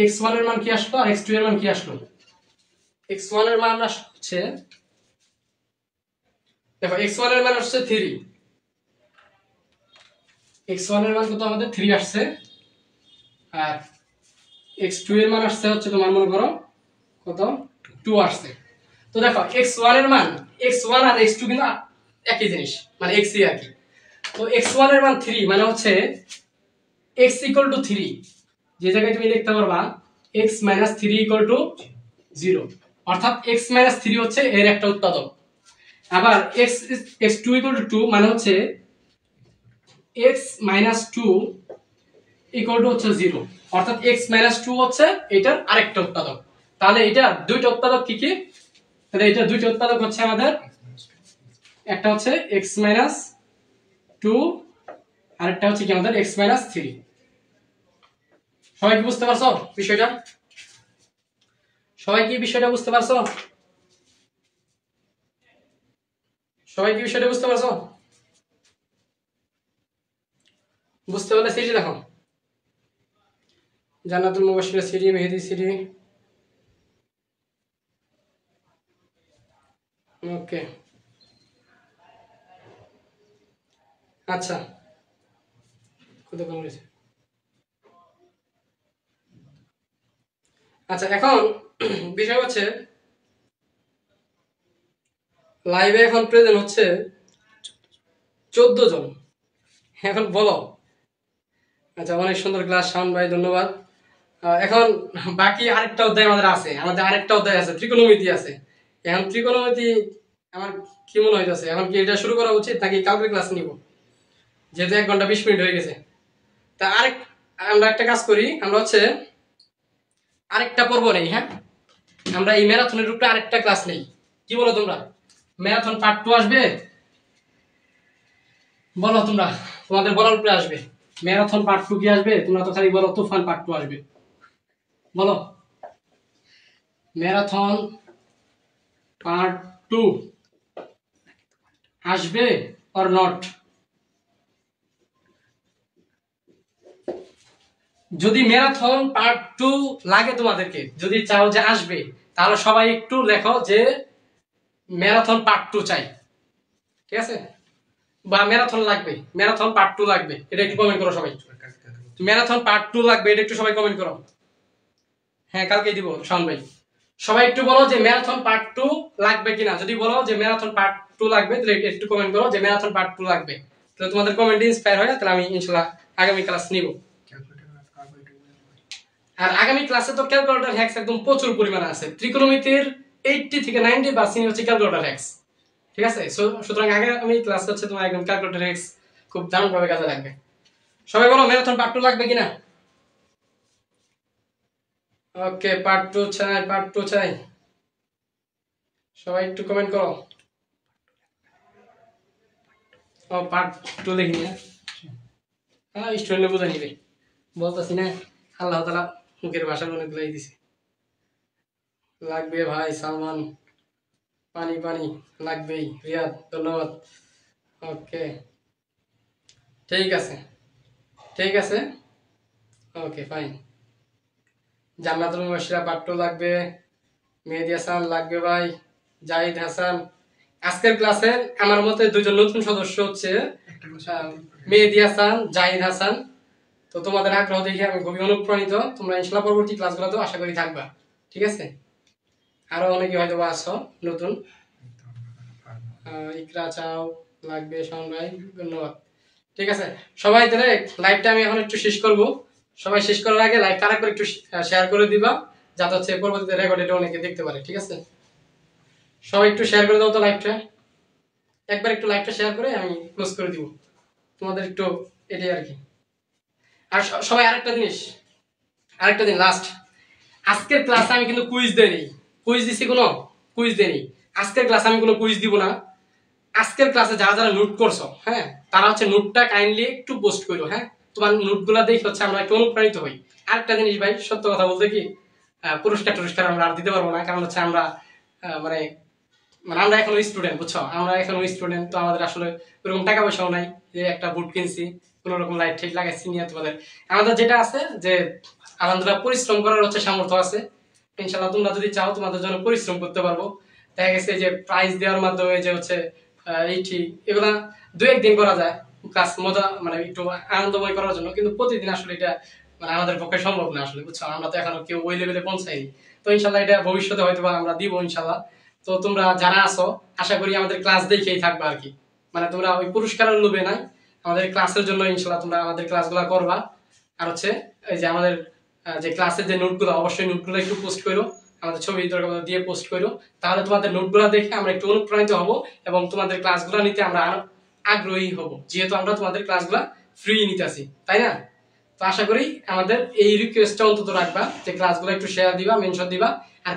x1 এর মান কি আসলো আর x2 এর মান কি আসলো, x1 এর মান হচ্ছে দেখো x1 এর মান আসছে 3, x1 এর মান কত আমাদের 3 আসছে, আর x2 এর মান আসছে হচ্ছে তোমার মনে করো কত 2 আসছে। তো দেখো x1 এর মান, x1 আর x2 কিন্তু একই জিনিস, মানে x আর কি। তো x1 এর মান 3 মানে হচ্ছে x = 3, যে জায়গায় তুমি লিখতে পারবা x - 3 = 0, অর্থাৎ x - 3 হচ্ছে এর একটা উৎপাদক। আবার x2 = 2 মানে হচ্ছে x - 2 = হচ্ছে 0, অর্থাৎ x - 2 হচ্ছে এটার আরেকটা উৎপাদক। তাহলে এটা দুইটা উৎপাদক কি কি, তাহলে এটা দুইটা উৎপাদক হচ্ছে আমাদের একটা হচ্ছে x - 2 আর একটা হচ্ছে কি আমাদের x - 3। সবাই কি বুঝতে পারছো বিষয়টা? সবাই কি বিষয়টা বুঝতে পারছো? সবাই কি বিষয়টা বুঝতে পারছো? বুঝতে পারলে সিডি দেখো, জান্নাতুল মুবাশশিরা সিডি, মেহেদি সিডি, ওকে আচ্ছা কত কম হয়েছে। আচ্ছা এখন বিষয় হচ্ছে লাইভে এখন প্রেজেন্ট হচ্ছে 14 জন। এখন বলো, আচ্ছা অনেক সুন্দর ক্লাস শাওন ভাই, ধন্যবাদ। এখন বাকি আরেকটা অধ্যায় আমাদের আছে, আমাদের আরেকটা অধ্যায় আছে, ত্রিকোণমিতি আছে। এখন ত্রিকোণমিতি আমার কি মনে হইতেছে, এখন কি এটা শুরু করা উচিত নাকি কালকে ক্লাস নিব, যেহেতু 1 ঘন্টা 20 মিনিট হয়ে গেছে। তা আমরা একটা কাজ করি, আমরা হচ্ছে আরেকটা পর্ব নেই। হ্যাঁ, আমরা এই ম্যারাথনের উপরে আরেকটা ক্লাস নেই। কি বলো তোমরা? ম্যারাথন পার্ট 2 আসবে? বলো তোমরা, তোমাদের বলার উপরে আসবে। ম্যারাথন পার্ট 2 কি আসবে? তোমরা তো খালি বলো তুফান পার্ট 2 আসবে। বলো ম্যারাথন পার্ট 2 আসবে অর নট? যদি ম্যারাথন পার্ট 2 লাগে তোমাদেরকে, যদি চাও যে আসবে, তাহলে সবাই একটু লেখো যে ম্যারাথন পার্ট 2 চাই। ঠিক আছে? বা ম্যারাথন লাগবে, ম্যারাথন পার্ট 2 লাগবে, এটা একটু কমেন্ট করো সবাই। ম্যারাথন পার্ট 2 লাগবে, এটা একটু সবাই কমেন্ট করো। হ্যাঁ, কালকেই দিব শাওন ভাই। সবাই একটু বলো যে ম্যারাথন পার্ট 2 লাগবে কিনা। যদি বলো যে ম্যারাথন পার্ট 2 লাগবে, তাহলে একটু কমেন্ট করো যে ম্যারাথন পার্ট 2 লাগবে। তাহলে তোমাদের কমেন্ট ইন্সপায়ার হয়, তাহলে আমি ইনশাআল্লাহ আগামী ক্লাস নিব। আর আগামী ক্লাসে তো ক্যালকুলেটর হ্যাক্স একদম প্রচুর পরিমাণে আছে। ত্রিকোণমিতির 80 থেকে 90% হচ্ছে ক্যালকুলেটর হ্যাক্স। ঠিক আছে? সুতরাং আগামী ক্লাস হচ্ছে তোমার একদম ক্যালকুলেটর হ্যাক্স খুব দারুণভাবে কাজে লাগবে। সবাই বলো ম্যারাথন পার্ট 2 লাগবে কিনা। ওকে, পার্ট 2 চাই, পার্ট 2 চাই। সবাই একটু কমেন্ট করো। ও পার্ট 2 লিখি না, হ্যাঁ স্টুডেন্টে বুঝে নিবে। বলতেছি না, আল্লাহ তাআলা মুখের ভাষা অনেকগুলাই দিছে। লাগবে ভাই সালমান, পানি পানি লাগবেই। রিয়াদ ধন্যবাদ। ওকে, ঠিক আছে, ঠিক আছে, ওকে ফাইন। জান্নাতুল মুবাশশিরা পার্ট 2 লাগবে। মেহেদী হাসান লাগবে ভাই। জাহিদ হাসান। আজকের ক্লাসে আমার মতে দুজন নতুন সদস্য হচ্ছে মেহেদী হাসান, জাহিদ হাসান। তো তোমাদের আগ্রহ দেখে আমি খুবই অনুপ্রাণিত। তোমরা ইনশাআল্লাহ পরবর্তী ক্লাসগুলোতেও আশা করি থাকবা। ঠিক আছে? আরো অনেকে হয়তো আসো নতুন। ইকরা চাও লাগবে, শাওন ভাই ধন্যবাদ। ঠিক আছে, সবাই তাহলে লাইভটা আমি এখন একটু শেষ করব। সবাই শেষ করার আগে লাইভটা আরেকবার একটু শেয়ার করে দিবা, যাতে হচ্ছে পরবর্তীতে রেকর্ড এটা অনেকে দেখতে পারে। ঠিক আছে? সবাই একটু শেয়ার করে দাও তো লাইভটা। একবার একটু লাইভটা শেয়ার করে আমি ক্লোজ করে দিব। তোমাদের একটু এটাই আর কি। আর সবাই আরেকটা দিন লাস্ট, আজকের ক্লাসে আমি কিন্তু কুইজ দেইনি। কুইজ দিছি কোনো? কুইজ দেইনি। আজকের ক্লাসে আমি কোনো কুইজ দিব না। আজকের ক্লাসে যারা যারা নোট করছো, হ্যাঁ, তারা হচ্ছে নোটটা কাইন্ডলি একটু পোস্ট করো। হ্যাঁ, তোমার নোটগুলা দেখে হচ্ছে আমরা একটু অনুপ্রাণিত হই। আরেকটা জিনিস ভাই, সত্য কথা বলতে কি, পুরস্কার আমরা আর দিতে পারবো না, কারণ হচ্ছে আমরা মানে আমরা এখনো স্টুডেন্ট, বুঝছো? আমরা এখনো স্টুডেন্ট, তো আমাদের আসলে ওরকম টাকা পয়সাও নাই যে একটা বুট কিনছি, কোন রকম লাইট ঠিক লাগাইছি নিয়ে তোমাদের। আমাদের যেটা আছে যে আলহামদুলিল্লাহ পরিশ্রম করার হচ্ছে সামর্থ্য আছে। ইনশাআল্লাহ তোমরা যদি চাও তোমাদের জন্য পরিশ্রম করতে পারবো। দেখা গেছে যে প্রাইজ দেওয়ার মাধ্যমে যে হচ্ছে এইটি এগুলা 2-1 দিন করা যায় ক্লাস মজা মানে একটু আনন্দময় করার জন্য, কিন্তু প্রতিদিন আসলে এটা মানে আমাদের পক্ষে সম্ভব না আসলে, বুঝছো? আমরা তো এখনো কেউ ওই লেভেলে পৌঁছাইনি। তো ইনশাআল্লাহ এটা ভবিষ্যতে হয়তো আমরা দিব ইনশাআল্লাহ। তো তোমরা যারা আছো আশা করি আমাদের ক্লাস দেখেই থাকবা আর কি। মানে তোমরা ওই পুরস্কারের লোভে নাই, আমাদের ক্লাসের জন্য ইনশাআল্লাহ তোমরা আমাদের ক্লাসগুলো করবা। আর হচ্ছে এই যে আমাদের যে ক্লাসের যে নোটগুলো, অবশ্যই নোটগুলো একটু পোস্ট করো, আমাদের ছবি দরকার দিয়ে পোস্ট করো। তাহলে তোমাদের নোটগুলো দেখে আমরা একটু অনুপ্রাণিত হব এবং তোমাদের ক্লাসগুলো নিতে আমরা আগ্রহী হব, যেহেতু আমরা তোমাদের ক্লাসগুলো ফ্রি নিতেছি, তাই না? তো আশা করি আমাদের এই রিকোয়েস্টটা অন্তত রাখবা যে ক্লাসগুলো একটু শেয়ার দিবা, মেনশন দিবা, আর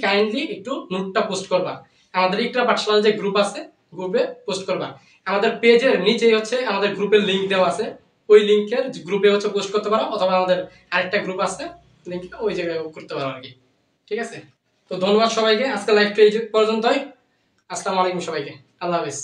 কাইন্ডলি একটু নোটটা পোস্ট করবা। আমাদের ইকরা পাঠশালার যে গ্রুপ আছে, গ্রুপে পোস্ট করবা। আমাদের পেজের নিচেই হচ্ছে আমাদের গ্রুপের লিংক দেওয়া আছে, ওই লিংকের গ্রুপে হচ্ছে পোস্ট করতে পারো, অথবা আমাদের আরেকটা গ্রুপ আছে লিংকে, ওই জায়গায় করতে পারো আর কি। ঠিক আছে? তো ধন্যবাদ সবাইকে, আজকে লাইভটা এই পর্যন্তই। আসসালামু আলাইকুম সবাইকে, আল্লাহ হাফেজ।